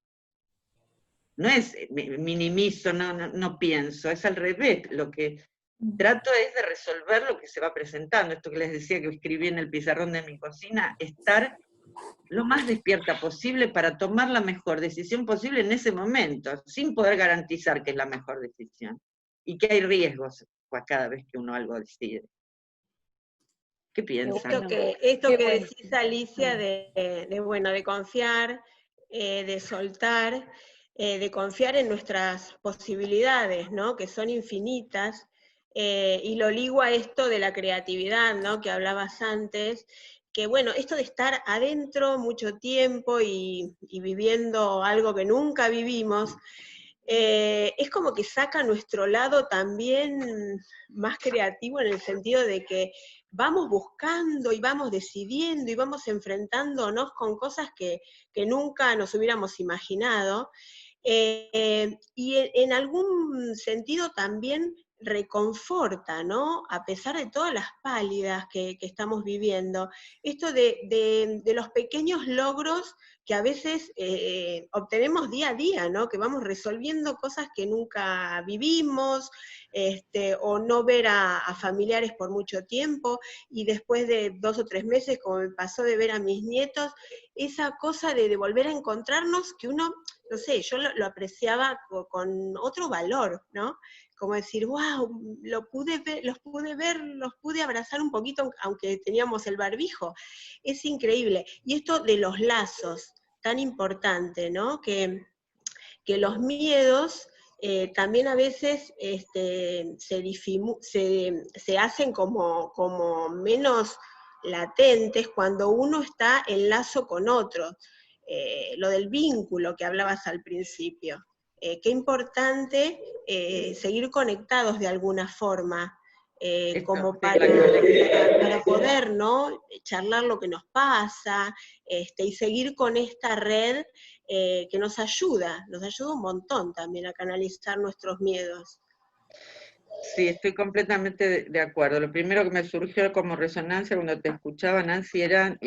No es minimizo, no pienso, es al revés. Lo que trato es de resolver lo que se va presentando. Esto que les decía que escribí en el pizarrón de mi cocina, estar lo más despierta posible para tomar la mejor decisión posible en ese momento, sin poder garantizar que es la mejor decisión. Y que hay riesgos cada vez que uno algo decide. ¿Qué piensan? Esto que decís, Alicia, de confiar, de soltar, de confiar en nuestras posibilidades, ¿no? Que son infinitas, y lo ligo a esto de la creatividad, ¿no? Que hablabas antes, que bueno, esto de estar adentro mucho tiempo y viviendo algo que nunca vivimos, es como que saca nuestro lado también más creativo, en el sentido de que vamos buscando y vamos decidiendo y vamos enfrentándonos con cosas que nunca nos hubiéramos imaginado, y en algún sentido también reconforta, ¿no? A pesar de todas las pálidas que estamos viviendo, esto de los pequeños logros que a veces obtenemos día a día, ¿no? Que vamos resolviendo cosas que nunca vivimos, o no ver a familiares por mucho tiempo, y después de 2 o 3 meses, como me pasó de ver a mis nietos, esa cosa de volver a encontrarnos, que uno, no sé, yo lo apreciaba con otro valor, ¿no? Como decir, wow, los pude ver, los pude abrazar un poquito, aunque teníamos el barbijo. Es increíble. Y esto de los lazos, tan importante, ¿no? Que los miedos también a veces se hacen como menos latentes cuando uno está en lazo con otro. Lo del vínculo que hablabas al principio. Qué importante seguir conectados de alguna forma, como espectacular. para poder, ¿no?, charlar lo que nos pasa, y seguir con esta red que nos ayuda un montón también a canalizar nuestros miedos. Sí, estoy completamente de acuerdo. Lo primero que me surgió como resonancia cuando te escuchaba, Nancy, era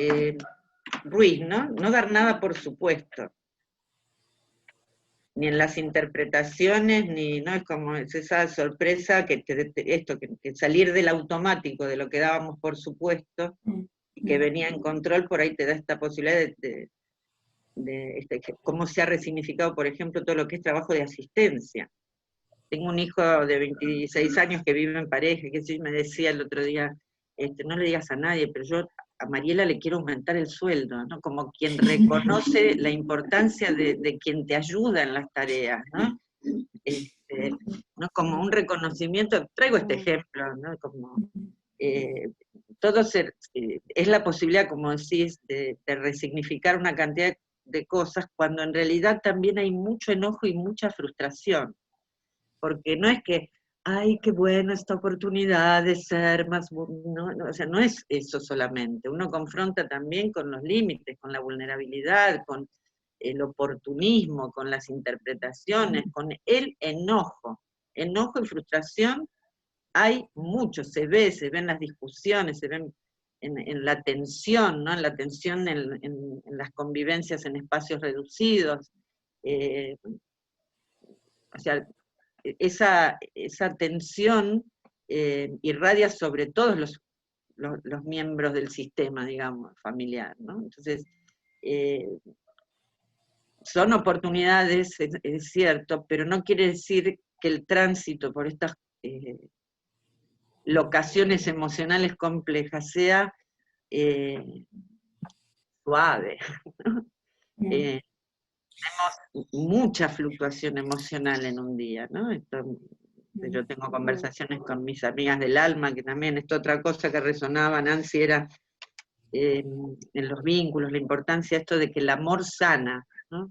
Ruiz, ¿no? No dar nada por supuesto. Ni en las interpretaciones, ni, ¿no? Es como esa sorpresa que salir del automático, de lo que dábamos por supuesto, y que venía en control, por ahí te da esta posibilidad cómo se ha resignificado, por ejemplo, todo lo que es trabajo de asistencia. Tengo un hijo de 26 años que vive en pareja, que sí me decía el otro día, no le digas a nadie, pero yo a Mariela le quiero aumentar el sueldo, ¿no? Como quien reconoce la importancia de quien te ayuda en las tareas, ¿no? ¿No? Como un reconocimiento, traigo este ejemplo, ¿no? Como, es la posibilidad, como decís, de resignificar una cantidad de cosas, cuando en realidad también hay mucho enojo y mucha frustración. Porque no es que, ay, qué buena esta oportunidad de ser más, no, o sea, no es eso solamente, uno confronta también con los límites, con la vulnerabilidad, con el oportunismo, con las interpretaciones, con el enojo y frustración, hay mucho, se ven las discusiones, se ven en la tensión, ¿no? En la tensión en las convivencias en espacios reducidos, o sea, esa tensión irradia sobre todos los miembros del sistema, digamos, familiar, ¿no? Entonces, son oportunidades, es cierto, pero no quiere decir que el tránsito por estas locaciones emocionales complejas sea suave, ¿no? Tenemos mucha fluctuación emocional en un día, ¿no? Yo tengo conversaciones con mis amigas del alma, que también esta otra cosa que resonaba, Nancy, era en los vínculos, la importancia de esto de que el amor sana, ¿no?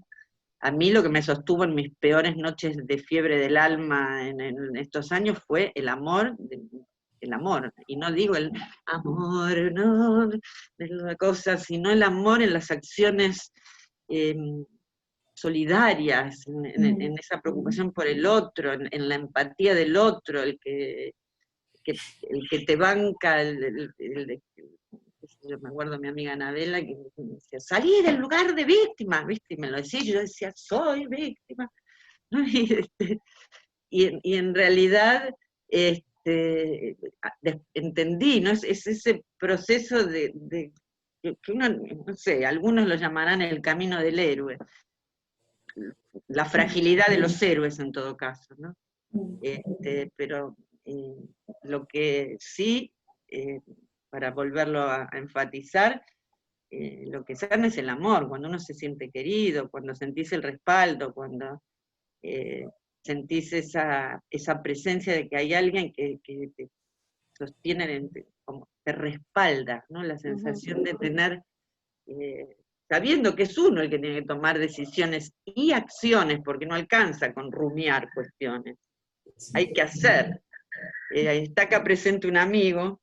A mí lo que me sostuvo en mis peores noches de fiebre del alma en estos años fue el amor, y no digo el amor, no, de la cosa, sino el amor en las acciones solidarias, en esa preocupación por el otro, en la empatía del otro, el que te banca, yo me acuerdo de mi amiga Anabela que me decía, salí del lugar de víctima, ¿viste? Y me lo decía, y yo decía, soy víctima, ¿no? Y en realidad entendí, ¿no? Es ese proceso de que uno, no sé, algunos lo llamarán el camino del héroe, la fragilidad de los héroes en todo caso, ¿no? Pero lo que sí, para volverlo a enfatizar, lo que sana es el amor, cuando uno se siente querido, cuando sentís el respaldo, cuando sentís esa presencia de que hay alguien que te sostiene, como te respalda, ¿no? La sensación de tener, sabiendo que es uno el que tiene que tomar decisiones y acciones, porque no alcanza con rumiar cuestiones, hay que hacer. Está acá presente un amigo,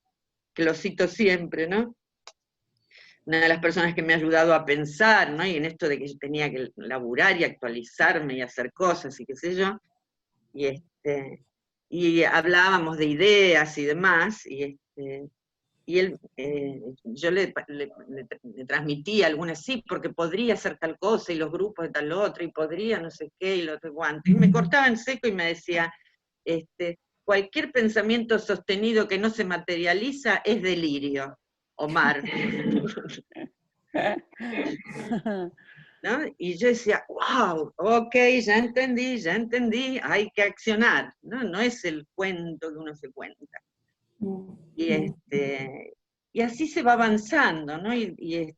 que lo cito siempre, ¿no? Una de las personas que me ha ayudado a pensar, ¿no? Y en esto de que yo tenía que laburar y actualizarme y hacer cosas y qué sé yo, y hablábamos de ideas y demás, y él, yo le transmitía algunas, sí, porque podría hacer tal cosa, y los grupos de tal otro, y podría no sé qué, y lo otro cuánto, y me cortaba en seco y me decía, cualquier pensamiento sostenido que no se materializa es delirio, Omar. ¿No? Y yo decía, wow, ok, ya entendí, hay que accionar, ¿no? No es el cuento que uno se cuenta. Y así se va avanzando, ¿no? Y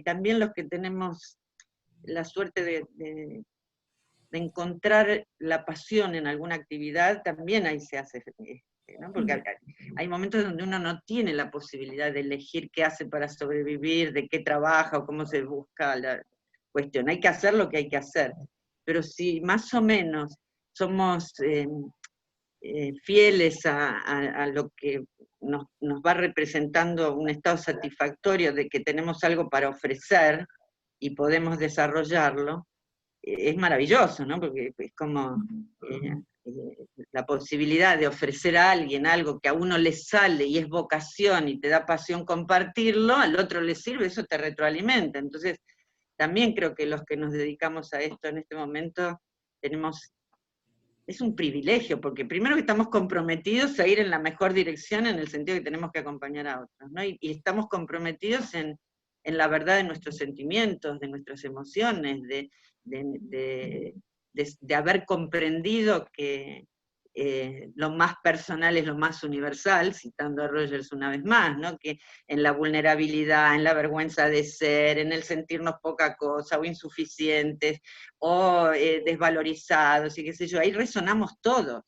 también los que tenemos la suerte de encontrar la pasión en alguna actividad, también ahí se hace, ¿no? Porque hay momentos donde uno no tiene la posibilidad de elegir qué hace para sobrevivir, de qué trabaja o cómo se busca la cuestión. Hay que hacer lo que hay que hacer. Pero si más o menos somos fieles a lo que nos va representando un estado satisfactorio de que tenemos algo para ofrecer y podemos desarrollarlo, es maravilloso, ¿no? Porque es como la posibilidad de ofrecer a alguien algo que a uno le sale y es vocación y te da pasión compartirlo, al otro le sirve, eso te retroalimenta. Entonces, también creo que los que nos dedicamos a esto en este momento es un privilegio, porque primero que estamos comprometidos a ir en la mejor dirección en el sentido que tenemos que acompañar a otros, ¿no? Y estamos comprometidos en la verdad de nuestros sentimientos, de nuestras emociones, de haber comprendido que lo más personal es lo más universal, citando a Rogers una vez más, ¿no? Que en la vulnerabilidad, en la vergüenza de ser, en el sentirnos poca cosa o insuficientes o desvalorizados y qué sé yo, ahí resonamos todos.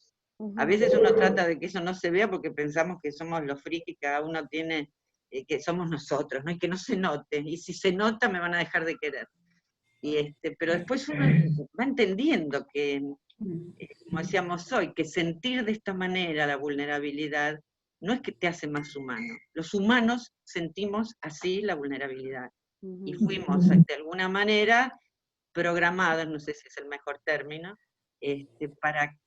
A veces uno trata de que eso no se vea porque pensamos que somos los frikis, cada uno tiene, que somos nosotros, ¿no? Y que no se note, y si se nota me van a dejar de querer. Pero después uno va entendiendo que, como decíamos hoy, que sentir de esta manera la vulnerabilidad no es que te hace más humano. Los humanos sentimos así la vulnerabilidad. Y fuimos, de alguna manera, programados, no sé si es el mejor término, para...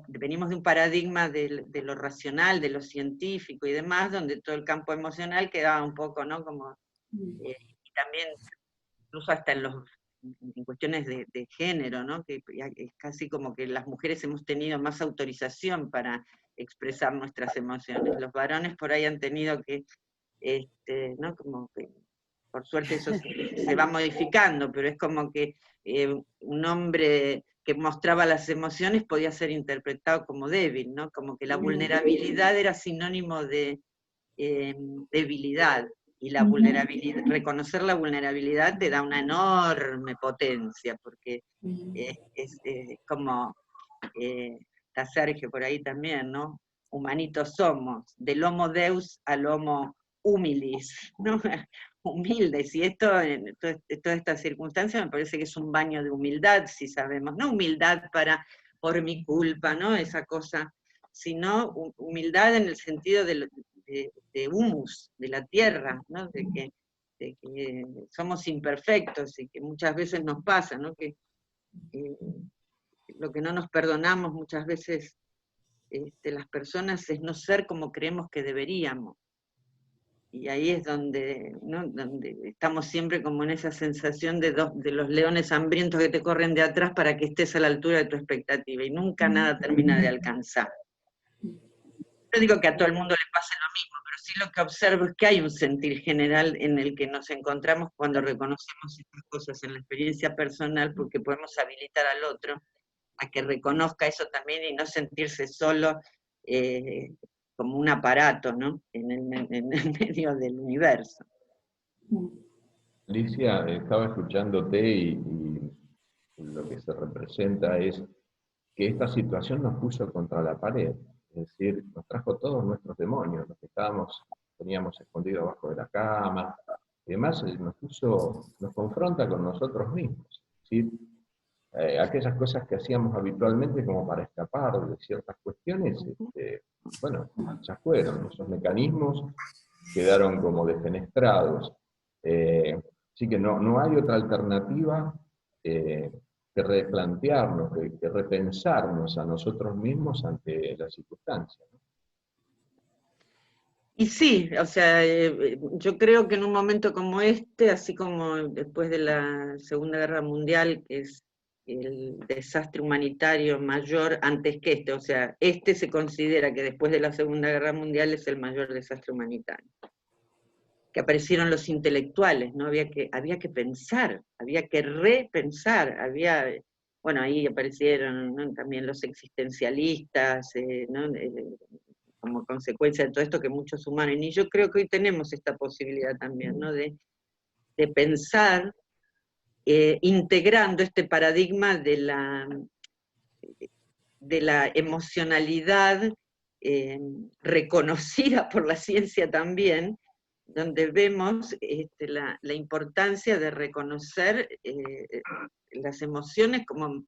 venimos de un paradigma de lo racional, de lo científico y demás, donde todo el campo emocional quedaba un poco, ¿no? Como, y también, incluso hasta en cuestiones de género, ¿no? Que es casi como que las mujeres hemos tenido más autorización para expresar nuestras emociones. Los varones por ahí han tenido que, ¿no? Como que, por suerte eso se va modificando, pero es como que un hombre que mostraba las emociones podía ser interpretado como débil, ¿no? Como que la vulnerabilidad era sinónimo de debilidad, y la vulnerabilidad, reconocer la vulnerabilidad te da una enorme potencia, porque es como está Sergio por ahí también, ¿no? Humanitos somos, del homo deus al homo humilis, ¿no? Humildes, y esto, en toda esta circunstancia me parece que es un baño de humildad, si sabemos, no humildad por mi culpa, ¿no? Esa cosa, sino humildad en el sentido de humus, de la tierra, ¿no? De que somos imperfectos y que muchas veces nos pasa, ¿no? Que lo que no nos perdonamos muchas veces las personas es no ser como creemos que deberíamos. Y ahí es donde, ¿no? Donde estamos siempre como en esa sensación de los leones hambrientos que te corren de atrás para que estés a la altura de tu expectativa, y nunca nada termina de alcanzar. No digo que a todo el mundo le pase lo mismo, pero sí lo que observo es que hay un sentir general en el que nos encontramos cuando reconocemos estas cosas en la experiencia personal, porque podemos habilitar al otro a que reconozca eso también y no sentirse solo como un aparato, ¿no? En el medio del universo. Alicia, estaba escuchándote y lo que se representa es que esta situación nos puso contra la pared, es decir, nos trajo todos nuestros demonios, los que teníamos escondidos abajo de la cama, y además nos confronta con nosotros mismos, es decir, aquellas cosas que hacíamos habitualmente como para escapar de ciertas cuestiones, bueno, ya fueron, esos mecanismos quedaron como defenestrados. Así que no hay otra alternativa que replantearnos, que repensarnos a nosotros mismos ante las circunstancias, ¿no? Y sí, o sea, yo creo que en un momento como este, así como después de la Segunda Guerra Mundial, que es el desastre humanitario mayor antes que este, o sea, este se considera que después de la Segunda Guerra Mundial es el mayor desastre humanitario. Que aparecieron los intelectuales, ¿no? Había que pensar, había que repensar, bueno, ahí aparecieron, ¿no? También los existencialistas, ¿no? Como consecuencia de todo esto que muchos humanos, y yo creo que hoy tenemos esta posibilidad también, ¿no? De pensar, integrando este paradigma de la emocionalidad reconocida por la ciencia también, donde vemos la importancia de reconocer las emociones como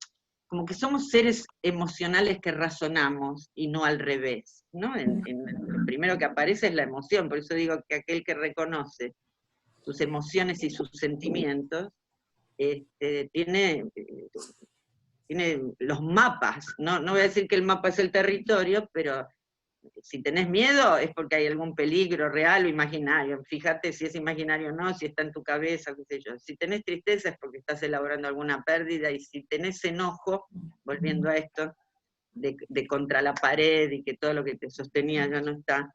como que somos seres emocionales que razonamos y no al revés, ¿no? Lo primero que aparece es la emoción, por eso digo que aquel que reconoce sus emociones y sus sentimientos, tiene los mapas, ¿no? No voy a decir que el mapa es el territorio, pero si tenés miedo es porque hay algún peligro real o imaginario. Fíjate si es imaginario o no, si está en tu cabeza, qué sé yo. Si tenés tristeza es porque estás elaborando alguna pérdida, y si tenés enojo, volviendo a esto, de contra la pared y que todo lo que te sostenía ya no está,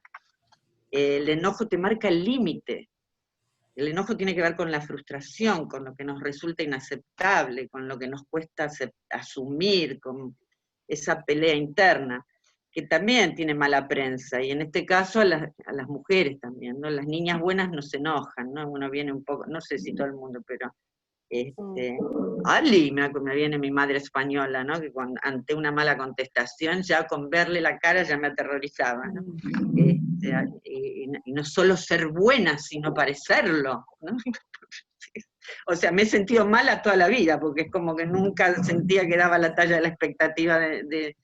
el enojo te marca el límite. El enojo tiene que ver con la frustración, con lo que nos resulta inaceptable, con lo que nos cuesta asumir, con esa pelea interna, que también tiene mala prensa, y en este caso a las mujeres también, ¿no? Las niñas buenas no se enojan, ¿no? Uno viene un poco, no sé si todo el mundo, pero Ali, me viene mi madre española, ¿no? Que ante una mala contestación, ya con verle la cara ya me aterrorizaba, ¿no? Y no solo ser buena, sino parecerlo, ¿no? O sea, me he sentido mala toda la vida, porque es como que nunca sentía que daba la talla de la expectativa de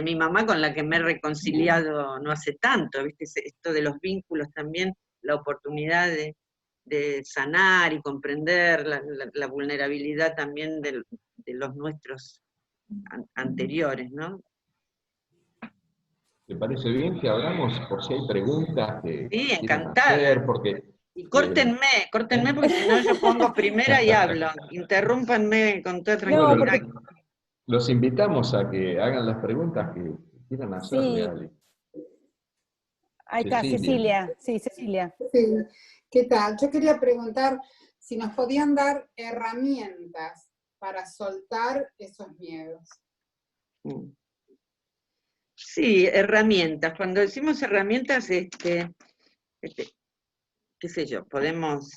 mi mamá, con la que me he reconciliado no hace tanto, ¿viste? Esto de los vínculos también, la oportunidad de sanar y comprender la vulnerabilidad también de los nuestros anteriores, ¿no? ¿Te parece bien que hablamos por si hay preguntas que Sí, quieran encantada. hacer? Porque, Y córtenme, porque si no yo pongo primera y hablo. Interrúmpanme con toda bueno, tranquilidad. los invitamos a que hagan las preguntas que quieran hacerle, Sí, Ale. ahí está, Cecilia. Sí, Cecilia. Sí, ¿qué tal? Yo quería preguntar si nos podían dar herramientas para soltar esos miedos. Sí, herramientas. Cuando decimos herramientas, qué sé yo, podemos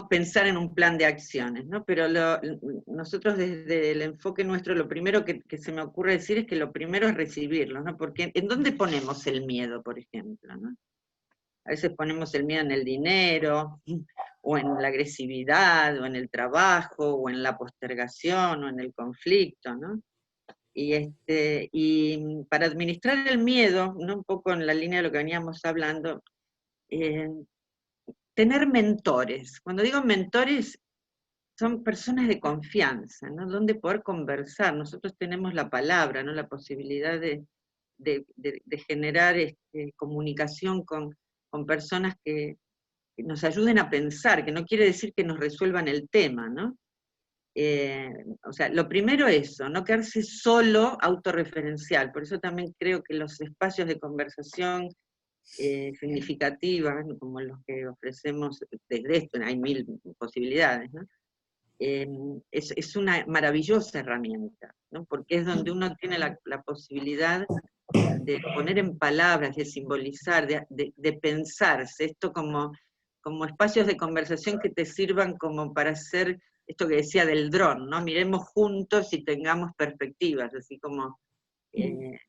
pensar en un plan de acciones, ¿no? Pero nosotros desde el enfoque nuestro, lo primero que se me ocurre decir es que lo primero es recibirlo, ¿no? Porque ¿en dónde ponemos el miedo, por ejemplo, ¿no? A veces ponemos el miedo en el dinero, o en la agresividad, o en el trabajo, o en la postergación, o en el conflicto, ¿no? Y para administrar el miedo, ¿no? Un poco en la línea de lo que veníamos hablando, tener mentores. Cuando digo mentores, son personas de confianza, ¿no? Donde poder conversar. Nosotros tenemos la palabra, ¿no? La posibilidad de generar comunicación con personas que nos ayuden a pensar, que no quiere decir que nos resuelvan el tema, ¿no? O sea, lo primero eso, no quedarse solo autorreferencial. Por eso también creo que los espacios de conversación significativas, como los que ofrecemos desde esto, hay 1000 posibilidades, ¿no? Es una maravillosa herramienta, ¿no? Porque es donde uno tiene la posibilidad de poner en palabras, de simbolizar, de pensarse, esto como espacios de conversación que te sirvan como para hacer esto que decía del dron, ¿no? Miremos juntos y tengamos perspectivas, así como me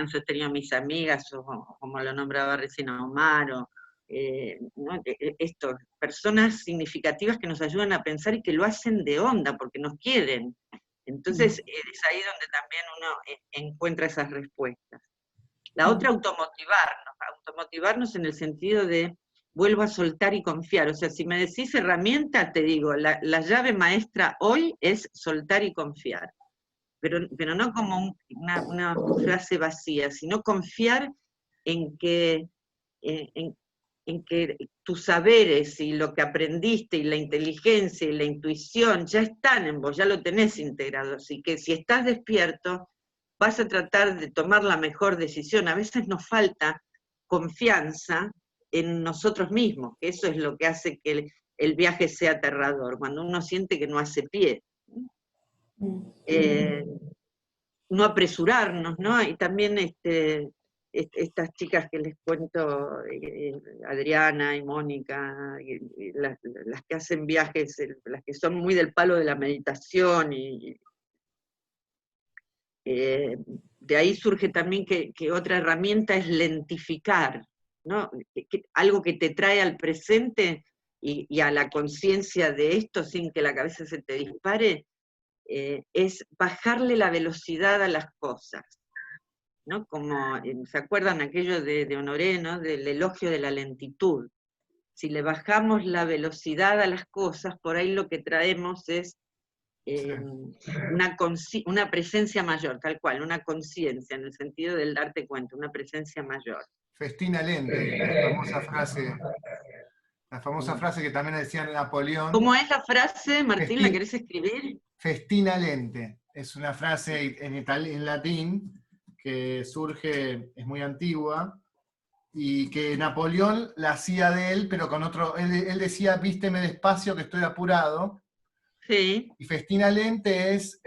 han sostenido mis amigas, o como lo nombraba recién Omar, ¿no? Personas significativas que nos ayudan a pensar y que lo hacen de onda, porque nos quieren. Entonces es ahí donde también uno encuentra esas respuestas. La otra, automotivarnos en el sentido de vuelvo a soltar y confiar. O sea, si me decís herramienta, te digo, la llave maestra hoy es soltar y confiar. Pero no como una frase vacía, sino confiar en que tus saberes y lo que aprendiste y la inteligencia y la intuición ya están en vos, ya lo tenés integrado, así que si estás despierto vas a tratar de tomar la mejor decisión. A veces nos falta confianza en nosotros mismos, que eso es lo que hace que el viaje sea aterrador, cuando uno siente que no hace pie. No apresurarnos, ¿no? Y también estas chicas que les cuento, Adriana y Mónica, y las que hacen viajes, las que son muy del palo de la meditación, de ahí surge también que otra herramienta es lentificar, ¿no? Algo que te trae al presente y a la conciencia de esto sin que la cabeza se te dispare, es bajarle la velocidad a las cosas, ¿no? Como, ¿se acuerdan aquello de Honoré, ¿no? Del elogio de la lentitud? Si le bajamos la velocidad a las cosas, por ahí lo que traemos es una presencia mayor, tal cual, una conciencia, en el sentido del darte cuenta, una presencia mayor. Festina lente, la famosa frase que también decía Napoleón. ¿Cómo es la frase, Martín? ¿La Festina, querés escribir? Festina lente, es una frase en latín que surge, es muy antigua, y que Napoleón la hacía de él, pero con otro, él decía, vísteme despacio que estoy apurado. Sí. Y festina lente es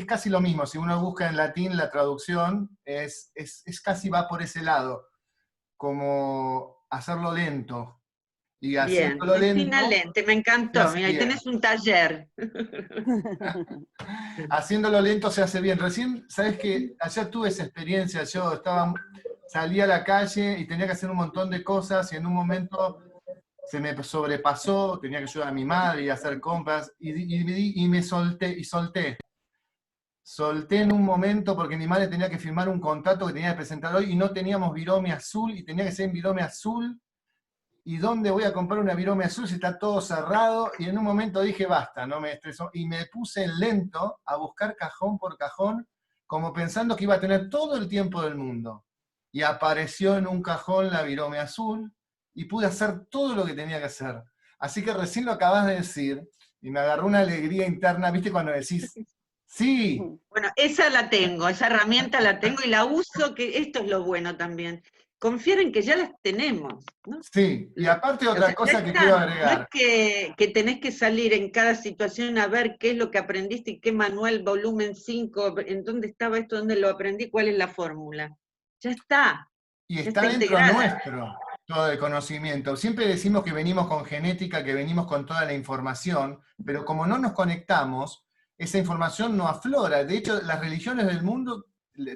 casi lo mismo, si uno busca en latín la traducción, es casi va por ese lado, como hacerlo lento. Y Bien, haciéndolo festina lento, lente, me encantó, se hace mira, ahí bien. tenés un taller. Haciéndolo lento se hace bien. Recién, ¿sabes qué? Ayer tuve esa experiencia, salí a la calle y tenía que hacer un montón de cosas y en un momento se me sobrepasó, tenía que ayudar a mi madre y hacer compras y me solté. Solté en un momento porque mi madre tenía que firmar un contrato que tenía que presentar hoy y no teníamos virome azul y tenía que ser en virome azul. ¿Y dónde voy a comprar una virome azul si está todo cerrado? Y en un momento dije, basta, no me estresó. Y me puse en lento a buscar cajón por cajón, como pensando que iba a tener todo el tiempo del mundo. Y apareció en un cajón la virome azul y pude hacer todo lo que tenía que hacer. Así que recién lo acabas de decir y me agarró una alegría interna, ¿viste? Cuando decís, sí. Bueno, esa la tengo, esa herramienta la tengo y la uso, que esto es lo bueno también. Confiar en que ya las tenemos, ¿no? Sí, y aparte O otra sea, cosa ya que está. quiero No es agregar. que tenés que salir en cada situación a ver qué es lo que aprendiste y qué manual, volumen 5, en dónde estaba esto, dónde lo aprendí, cuál es la fórmula. Ya está. Y Ya está está dentro integrada. nuestro todo el conocimiento. Siempre decimos que venimos con genética, que venimos con toda la información, pero como no nos conectamos, esa información no aflora. De hecho, las religiones del mundo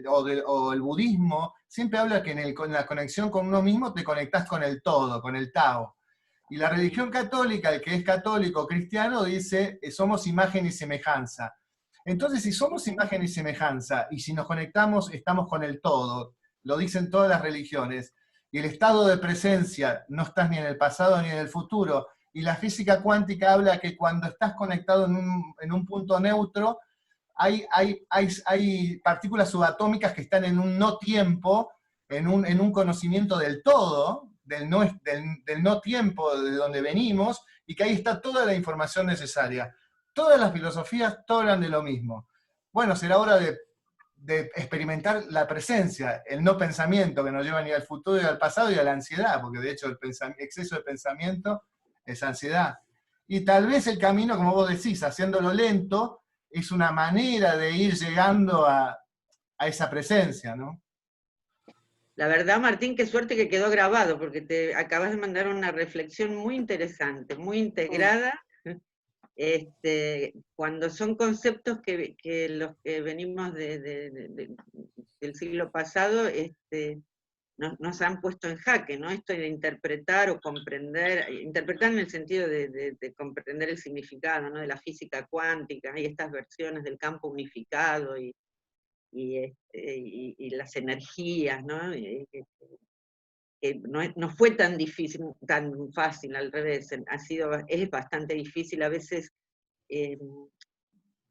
o el budismo siempre habla que en la conexión con uno mismo te conectás con el todo, con el Tao. Y la religión católica, el que es católico cristiano, dice somos imagen y semejanza. Entonces, si somos imagen y semejanza, y si nos conectamos, estamos con el todo, lo dicen todas las religiones, y el estado de presencia, no estás ni en el pasado ni en el futuro, y la física cuántica habla que cuando estás conectado en un punto neutro, hay partículas subatómicas que están en un no tiempo, en un conocimiento del todo, del no tiempo de donde venimos, y que ahí está toda la información necesaria. Todas las filosofías hablan de lo mismo. Bueno, será hora de experimentar la presencia, el no pensamiento que nos lleva ni al futuro ni al pasado y a la ansiedad, porque de hecho el exceso de pensamiento es ansiedad. Y tal vez el camino, como vos decís, haciéndolo lento, es una manera de ir llegando a esa presencia, ¿no? La verdad, Martín, qué suerte que quedó grabado, porque te acabas de mandar una reflexión muy interesante, muy integrada. Cuando son conceptos que los que venimos del siglo pasado nos han puesto en jaque, ¿no? Esto de interpretar o comprender, interpretar en el sentido de comprender el significado, ¿no? De la física cuántica, hay estas versiones del campo unificado y las energías, ¿no? No fue tan difícil, tan fácil, al revés, es bastante difícil a veces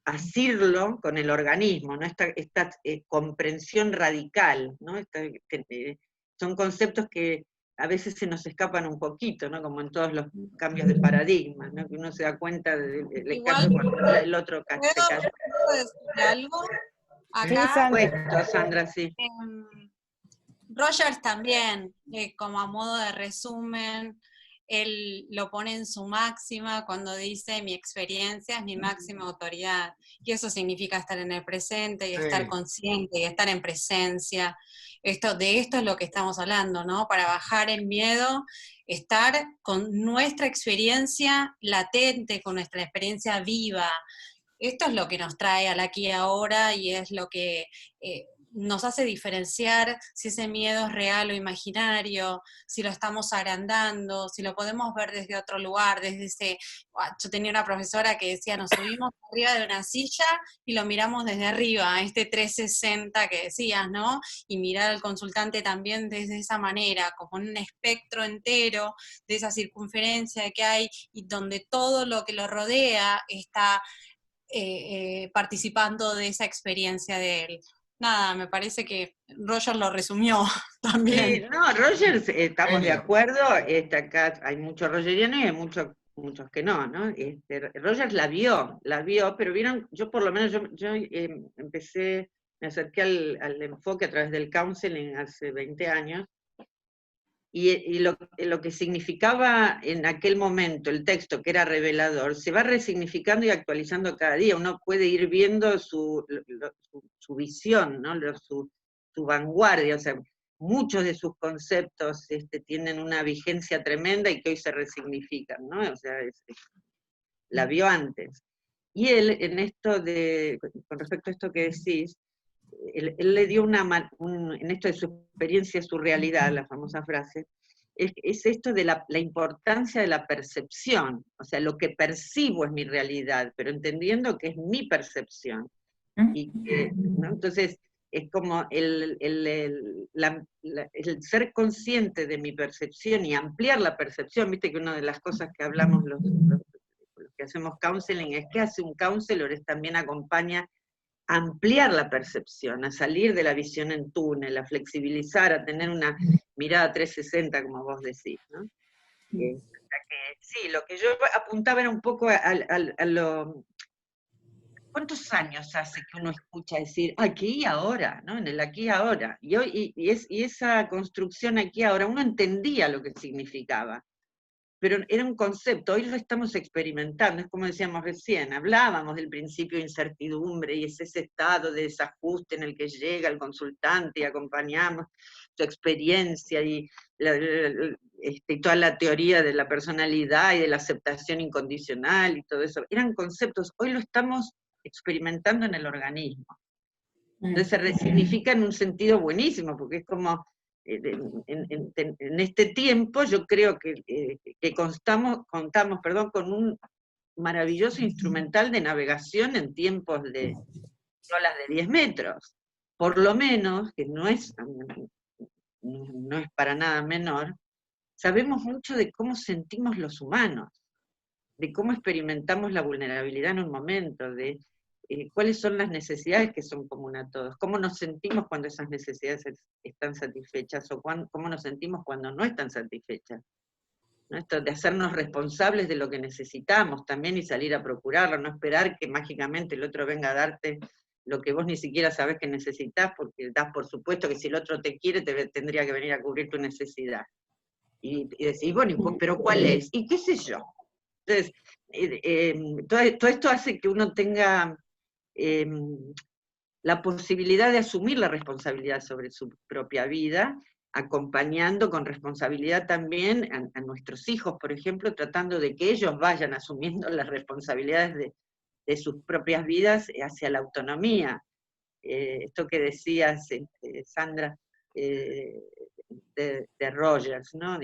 asirlo con el organismo, ¿no? Esta comprensión radical, ¿no? Son conceptos que a veces se nos escapan un poquito, ¿no? Como en todos los cambios de paradigma, ¿no? Que uno se da cuenta del cambio cuando el otro se cayó. ¿Puedo decir algo? Sí, Acá, Sandra. Sandra, sí. Rogers también, como a modo de resumen, él lo pone en su máxima cuando dice mi experiencia es mi máxima autoridad. Y eso significa estar en el presente y estar consciente y estar en presencia. De esto es lo que estamos hablando, ¿no? Para bajar el miedo, estar con nuestra experiencia latente, con nuestra experiencia viva. Esto es lo que nos trae al aquí y ahora y es lo que nos hace diferenciar si ese miedo es real o imaginario, si lo estamos agrandando, si lo podemos ver desde otro lugar, desde ese... Yo tenía una profesora que decía, nos subimos arriba de una silla y lo miramos desde arriba, este 360 que decías, ¿no? Y mirar al consultante también desde esa manera, como un espectro entero de esa circunferencia que hay y donde todo lo que lo rodea está participando de esa experiencia de él. Nada, me parece que Roger lo resumió también. Sí, no, Roger, estamos de Genio. acuerdo, acá hay muchos rogerianos y hay muchos que no, ¿no? Roger la vio, pero vieron, yo por lo menos, yo empecé, me acerqué al enfoque a través del counseling hace 20 años, y lo que significaba en aquel momento el texto, que era revelador, se va resignificando y actualizando cada día. Uno puede ir viendo su visión, ¿no? Su vanguardia, o sea, muchos de sus conceptos tienen una vigencia tremenda y que hoy se resignifican, ¿no? O sea, la vio antes. Y él, en esto con respecto a esto que decís, él le dio en esto de su experiencia, su realidad, la famosa frase, es esto de la importancia de la percepción, o sea, lo que percibo es mi realidad, pero entendiendo que es mi percepción. Y que, ¿no? Entonces, es como el ser consciente de mi percepción y ampliar la percepción. Viste que una de las cosas que hablamos los que hacemos counseling es que hace un counselor, es también acompaña a ampliar la percepción, a salir de la visión en túnel, a flexibilizar, a tener una mirada 360, como vos decís, ¿no? Sí, lo que yo apuntaba era un poco a lo... ¿Cuántos años hace que uno escucha decir aquí y ahora, ¿no? En el aquí y ahora. Y, hoy, y esa construcción aquí y ahora, uno entendía lo que significaba, pero era un concepto, hoy lo estamos experimentando, es como decíamos recién, hablábamos del principio de incertidumbre y es ese estado de desajuste en el que llega el consultante y acompañamos su experiencia y toda la teoría de la personalidad y de la aceptación incondicional y todo eso. Eran conceptos, hoy lo estamos experimentando en el organismo. Entonces se resignifica en un sentido buenísimo, porque es como, en este tiempo yo creo que contamos con un maravilloso instrumental de navegación en tiempos de olas de 10 metros. Por lo menos, que no es para nada menor, sabemos mucho de cómo sentimos los humanos, de cómo experimentamos la vulnerabilidad en un momento, de cuáles son las necesidades que son comunes a todos, cómo nos sentimos cuando esas necesidades están satisfechas o cómo nos sentimos cuando no están satisfechas. ¿No? Esto de hacernos responsables de lo que necesitamos también y salir a procurarlo, no esperar que mágicamente el otro venga a darte lo que vos ni siquiera sabés que necesitas, porque das por supuesto que si el otro te quiere, tendría que venir a cubrir tu necesidad. Y decís, bueno, pero ¿cuál es? ¿Y qué sé yo? Entonces, todo esto hace que uno tenga la posibilidad de asumir la responsabilidad sobre su propia vida, acompañando con responsabilidad también a nuestros hijos, por ejemplo, tratando de que ellos vayan asumiendo las responsabilidades de sus propias vidas hacia la autonomía. Esto que decías, Sandra, de Rogers, ¿no?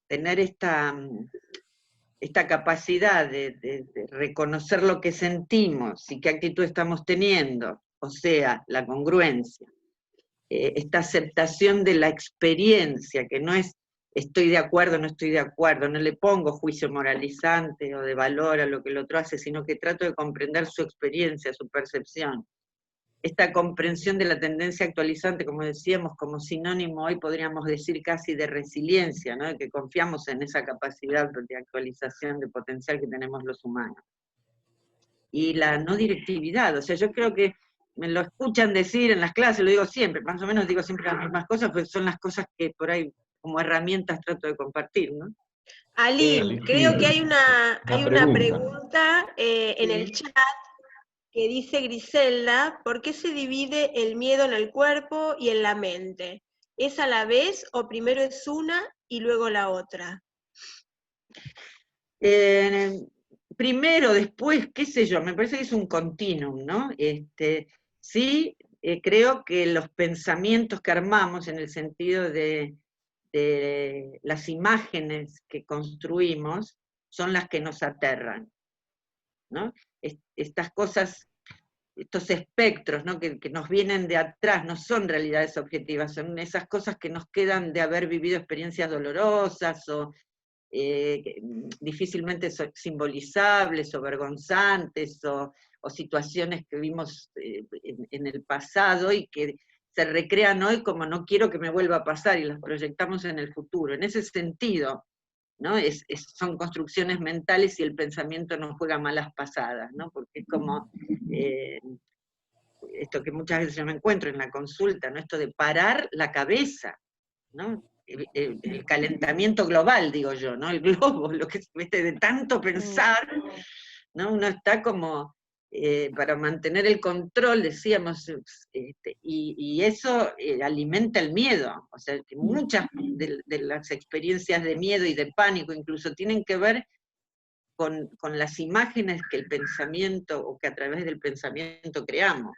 Tener esta capacidad de reconocer lo que sentimos y qué actitud estamos teniendo, o sea, la congruencia, esta aceptación de la experiencia, que no es estoy de acuerdo, no estoy de acuerdo, no le pongo juicio moralizante o de valor a lo que el otro hace, sino que trato de comprender su experiencia, su percepción. Esta comprensión de la tendencia actualizante, como decíamos, como sinónimo hoy podríamos decir casi de resiliencia, ¿no? De que confiamos en esa capacidad de actualización de potencial que tenemos los humanos. Y la no directividad, o sea, yo creo que me lo escuchan decir en las clases, lo digo siempre, más o menos digo siempre las mismas cosas, pues son las cosas que por ahí como herramientas trato de compartir, ¿no? Ali, creo que hay una pregunta en el chat que dice Griselda, ¿por qué se divide el miedo en el cuerpo y en la mente? ¿Es a la vez o primero es una y luego la otra? primero, después, qué sé yo, me parece que es un continuum, ¿no? Sí, creo que los pensamientos que armamos en el sentido de las imágenes que construimos son las que nos aterran, ¿no? Estas cosas, estos espectros, ¿no? que nos vienen de atrás, no son realidades objetivas, son esas cosas que nos quedan de haber vivido experiencias dolorosas o difícilmente simbolizables o vergonzantes o situaciones que vimos en el pasado y que se recrean hoy como no quiero que me vuelva a pasar y las proyectamos en el futuro. En ese sentido, ¿no? Son construcciones mentales y el pensamiento no juega malas pasadas, ¿no? Porque es como esto que muchas veces yo me encuentro en la consulta, ¿no? Esto de parar la cabeza, ¿no? El calentamiento global, digo yo, ¿no? El globo, lo que de tanto pensar, ¿no? Uno está como para mantener el control, decíamos, y eso alimenta el miedo. O sea, que muchas de las experiencias de miedo y de pánico incluso tienen que ver con las imágenes que el pensamiento, o que a través del pensamiento creamos.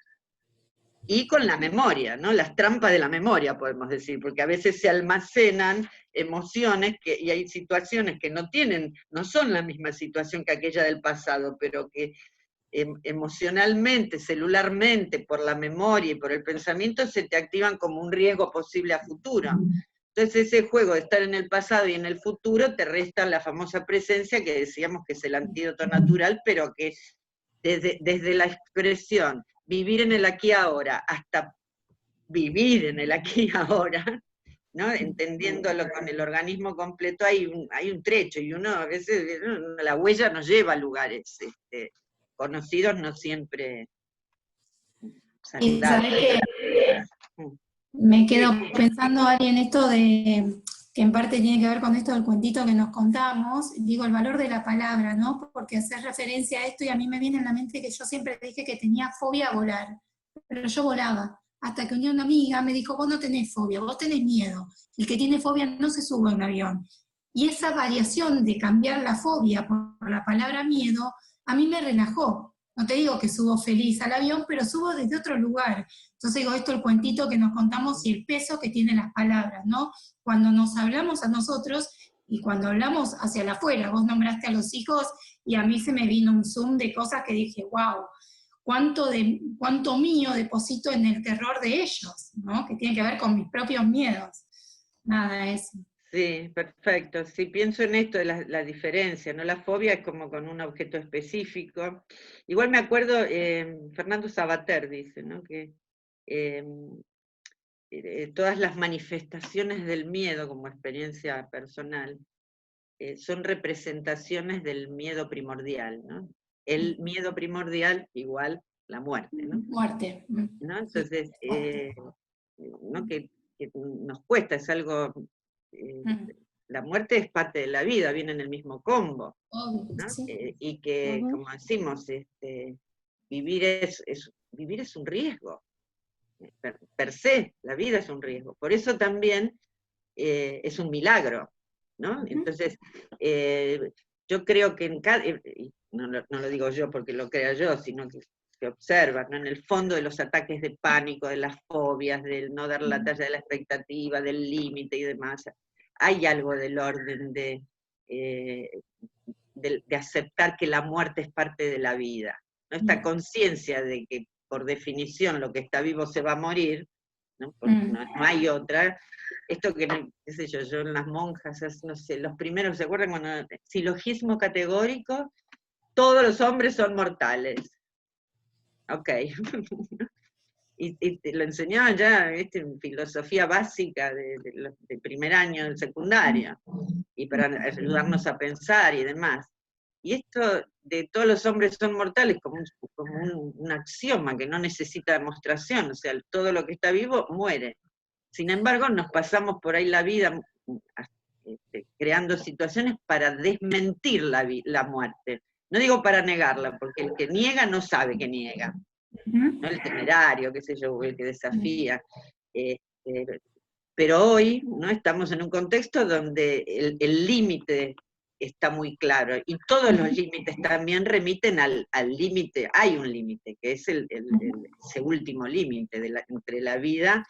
Y con la memoria, ¿no? Las trampas de la memoria, podemos decir, porque a veces se almacenan emociones y hay situaciones que no son la misma situación que aquella del pasado, pero que emocionalmente, celularmente, por la memoria y por el pensamiento, se te activan como un riesgo posible a futuro. Entonces ese juego de estar en el pasado y en el futuro te resta la famosa presencia que decíamos que es el antídoto natural, pero que desde la expresión vivir en el aquí y ahora, hasta vivir en el aquí y ahora, ¿no? Entendiéndolo con el organismo completo, hay un trecho, y uno a veces, la huella nos lleva a lugares conocidos, no siempre Y sabés saludables. que me quedo pensando, Ari, en esto de que en parte tiene que ver con esto del cuentito que nos contamos, digo, el valor de la palabra, ¿no? Porque hacer referencia a esto, y a mí me viene en la mente que yo siempre dije que tenía fobia a volar, pero yo volaba, hasta que una amiga me dijo, vos no tenés fobia, vos tenés miedo, el que tiene fobia no se sube a un avión. Y esa variación de cambiar la fobia por la palabra miedo, a mí me relajó. No te digo que subo feliz al avión, pero subo desde otro lugar. Entonces digo, esto el cuentito que nos contamos y el peso que tienen las palabras, ¿no? Cuando nos hablamos a nosotros y cuando hablamos hacia el afuera. Vos nombraste a los hijos y a mí se me vino un zoom de cosas que dije, wow, cuánto mío deposito en el terror de ellos, ¿no? Que tiene que ver con mis propios miedos. Nada, eso. Sí, perfecto. Sí, pienso en esto de la diferencia, ¿no? La fobia es como con un objeto específico. Igual me acuerdo, Fernando Sabater dice, ¿no? Que todas las manifestaciones del miedo como experiencia personal son representaciones del miedo primordial, ¿no? El miedo primordial igual la muerte, ¿no? Muerte. ¿No? Entonces, ¿no? Que nos cuesta, es algo... la muerte es parte de la vida, viene en el mismo combo, ¿no? Sí. Y que, como decimos, vivir es un riesgo, per se, la vida es un riesgo, por eso también es un milagro, ¿no? Entonces, yo creo que no lo digo yo porque lo crea yo, sino que se observa, ¿no? En el fondo de los ataques de pánico, de las fobias, del no dar la talla de la expectativa, del límite y demás, hay algo del orden de aceptar que la muerte es parte de la vida, ¿no? Esta conciencia de que por definición lo que está vivo se va a morir, ¿no? Porque no hay otra. Esto que, qué sé yo en las monjas, no sé, los primeros, ¿se acuerdan cuando silogismo categórico? Todos los hombres son mortales. Ok. y te lo enseñaban ya, ¿viste? En filosofía básica de primer año del secundario, y para ayudarnos a pensar y demás. Y esto de todos los hombres son mortales, como un axioma que no necesita demostración, o sea, todo lo que está vivo muere. Sin embargo, nos pasamos por ahí la vida creando situaciones para desmentir la muerte. No digo para negarla, porque el que niega no sabe que niega. ¿No? El temerario, qué sé yo, el que desafía. Pero hoy, ¿no? Estamos en un contexto donde el límite está muy claro. Y todos los límites también remiten al límite, hay un límite, que es ese último límite entre la vida,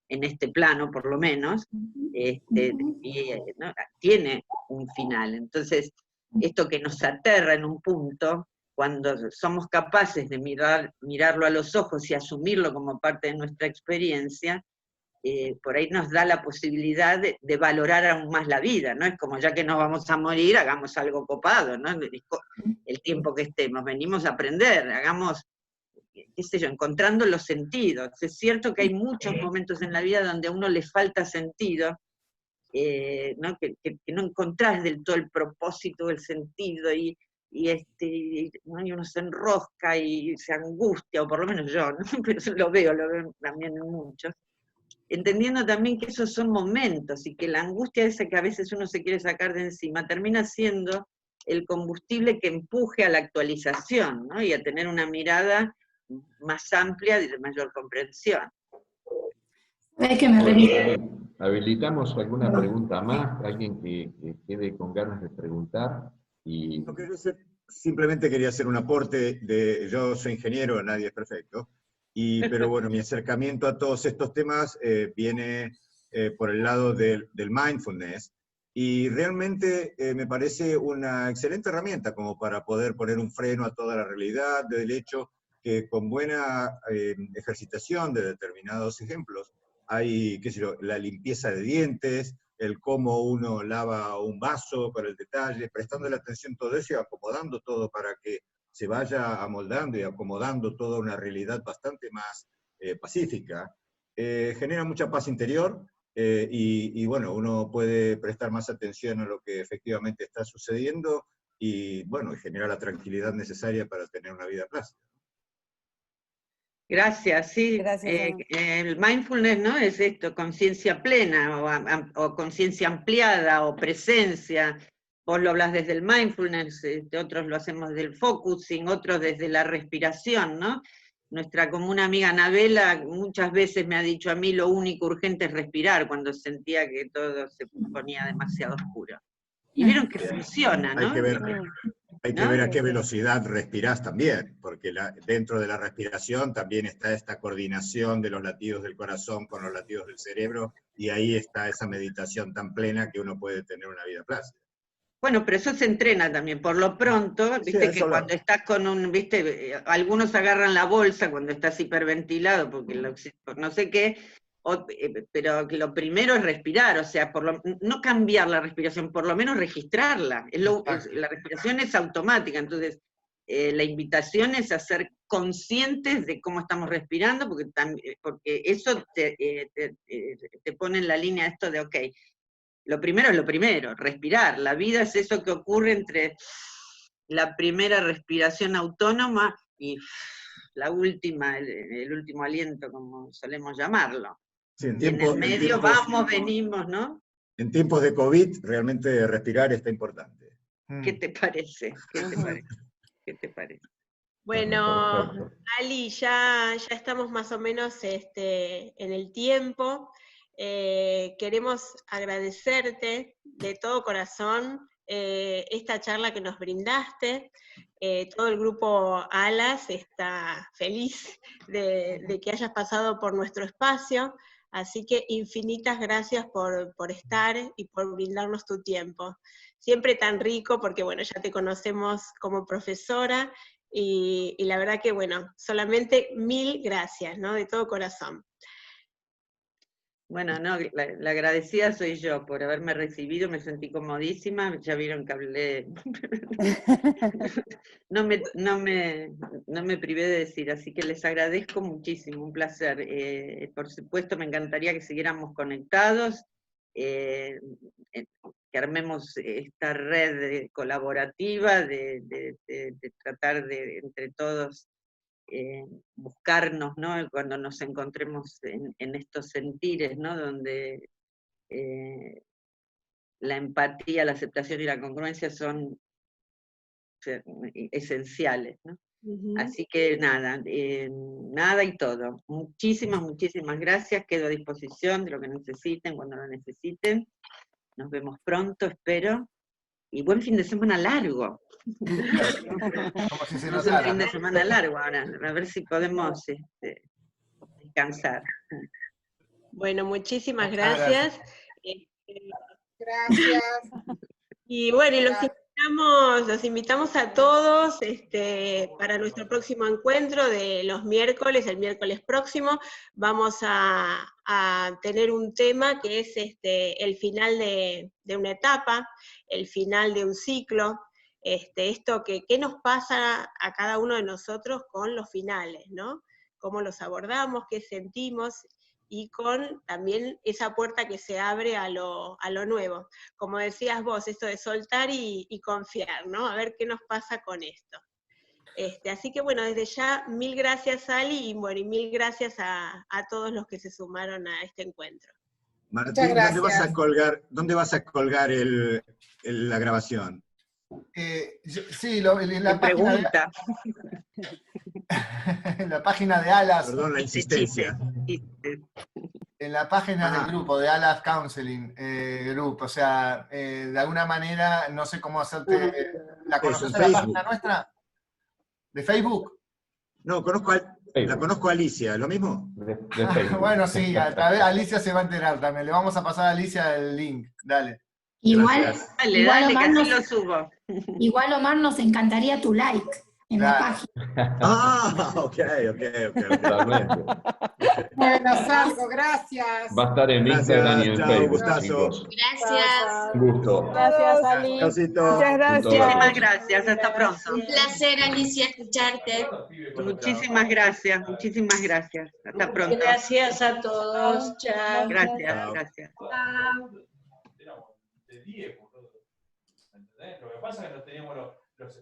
en este plano por lo menos, ¿no? Tiene un final. Entonces, esto que nos aterra en un punto, cuando somos capaces de mirarlo a los ojos y asumirlo como parte de nuestra experiencia, por ahí nos da la posibilidad de valorar aún más la vida, ¿no? Es como, ya que nos vamos a morir, hagamos algo copado, ¿no? El tiempo que estemos, venimos a aprender, hagamos, qué sé yo, encontrando los sentidos. Es cierto que hay muchos momentos en la vida donde a uno le falta sentido, ¿no? Que no encontrás del todo el propósito, el sentido, y uno se enrosca y se angustia, o por lo menos yo, ¿no? Pero lo veo también en muchos. Entendiendo también que esos son momentos, y que la angustia esa que a veces uno se quiere sacar de encima, termina siendo el combustible que empuje a la actualización, ¿no? Y a tener una mirada más amplia y de mayor comprensión. ¿Sabés que me remite? Habilitamos alguna pregunta más, alguien que quede con ganas de preguntar. No, que yo simplemente quería hacer un aporte yo soy ingeniero, nadie es perfecto, pero bueno, mi acercamiento a todos estos temas viene por el lado del mindfulness, y realmente me parece una excelente herramienta como para poder poner un freno a toda la realidad, del hecho que con buena ejercitación de determinados ejemplos, hay, qué sé yo, la limpieza de dientes, el cómo uno lava un vaso, con el detalle, prestando la atención a todo eso y acomodando todo para que se vaya amoldando y acomodando toda una realidad bastante más pacífica, genera mucha paz interior, y bueno, uno puede prestar más atención a lo que efectivamente está sucediendo, y bueno, genera la tranquilidad necesaria para tener una vida plácida. Gracias, sí. Gracias, El mindfulness, ¿no? Es esto, conciencia plena, o conciencia ampliada, o presencia. Vos lo hablas desde el mindfulness, otros lo hacemos desde el focusing, otros desde la respiración, ¿no? Nuestra común amiga Anabela muchas veces me ha dicho a mí, lo único urgente es respirar, cuando sentía que todo se ponía demasiado oscuro. Y vieron que funciona, ¿no? Hay que ver a qué velocidad respirás también, porque dentro de la respiración también está esta coordinación de los latidos del corazón con los latidos del cerebro, y ahí está esa meditación tan plena que uno puede tener una vida plácida. Bueno, pero eso se entrena también. Por lo pronto, viste que cuando estás con algunos agarran la bolsa cuando estás hiperventilado, porque no sé qué, pero que lo primero es respirar, o sea, no cambiar la respiración, por lo menos registrarla. La respiración es automática, entonces la invitación es a ser conscientes de cómo estamos respirando, porque eso te pone en la línea esto de, ok, lo primero es lo primero, respirar. La vida es eso que ocurre entre la primera respiración autónoma y la última, el último aliento, como solemos llamarlo. Sí, y en el medio vamos, venimos, ¿no? En tiempos de COVID, realmente respirar está importante. ¿Qué te parece? ¿Qué te parece? Bueno, Ali, ya estamos más o menos en el tiempo. Queremos agradecerte de todo corazón esta charla que nos brindaste. Todo el grupo Alas está feliz de que hayas pasado por nuestro espacio, así que infinitas gracias por estar y por brindarnos tu tiempo. Siempre tan rico, porque bueno, ya te conocemos como profesora, y la verdad que bueno, solamente 1000 gracias, ¿no? De todo corazón. Bueno, no, la agradecida soy yo por haberme recibido, me sentí comodísima, ya vieron que hablé, no me privé de decir, así que les agradezco muchísimo, un placer. Por supuesto me encantaría que siguiéramos conectados, que armemos esta red colaborativa de tratar de entre todos buscarnos, ¿no? Cuando nos encontremos en estos sentires, ¿no? Donde la empatía, la aceptación y la congruencia son esenciales, ¿no? Así que nada y todo. Muchísimas gracias, quedo a disposición de lo que necesiten, cuando lo necesiten. Nos vemos pronto, espero. y buen fin de semana largo. Como si se Es un notara, fin de ¿no? semana largo ahora, a ver si podemos descansar. Bueno, muchísimas Muchas gracias. Gracias. Y bueno, y los invitamos a todos para nuestro próximo encuentro de los miércoles, el miércoles próximo. Vamos a tener un tema que es el final de una etapa, el final de un ciclo. Esto ¿qué nos pasa a cada uno de nosotros con los finales, ¿no? Cómo los abordamos, qué sentimos, y con también esa puerta que se abre a lo nuevo. Como decías vos, esto de soltar y confiar, ¿no? A ver qué nos pasa con esto. Así que bueno, desde ya, mil gracias, Ali, y bueno, y mil gracias a todos los que se sumaron a este encuentro. Martín, gracias. ¿dónde vas a colgar la grabación? Sí, en la página Pregunta. en la página de Alas. Perdón la insistencia. En la página del grupo, de Alas Counseling Group, o sea, de alguna manera, no sé cómo hacerte... ¿La conoces en en la Facebook. página nuestra? ¿De Facebook? No, la conozco a Alicia, ¿lo mismo? De Facebook. Bueno, sí, a través Alicia se va a enterar también. Le vamos a pasar a Alicia el link, dale. Igual, Gracias. igual, Dale, que Omar, así lo subo. igual, Omar, nos encantaría tu like en la Claro. página. Ah, ok. Totalmente. Bueno, salgo, gracias. Va a estar en Gracias, Instagram y en chao, Facebook, gustazo. chicos. Gracias. Un gusto. Gracias, Ali. Chaucito. Muchas Muchísimas gracias. gracias, hasta pronto. Un placer, Alicia, escucharte. Muchísimas gracias, muchísimas gracias. Hasta pronto. Gracias a todos, chao. Gracias, Chao. gracias. Éramos de 10, boludo. ¿Entendés? Lo que pasa es que no teníamos los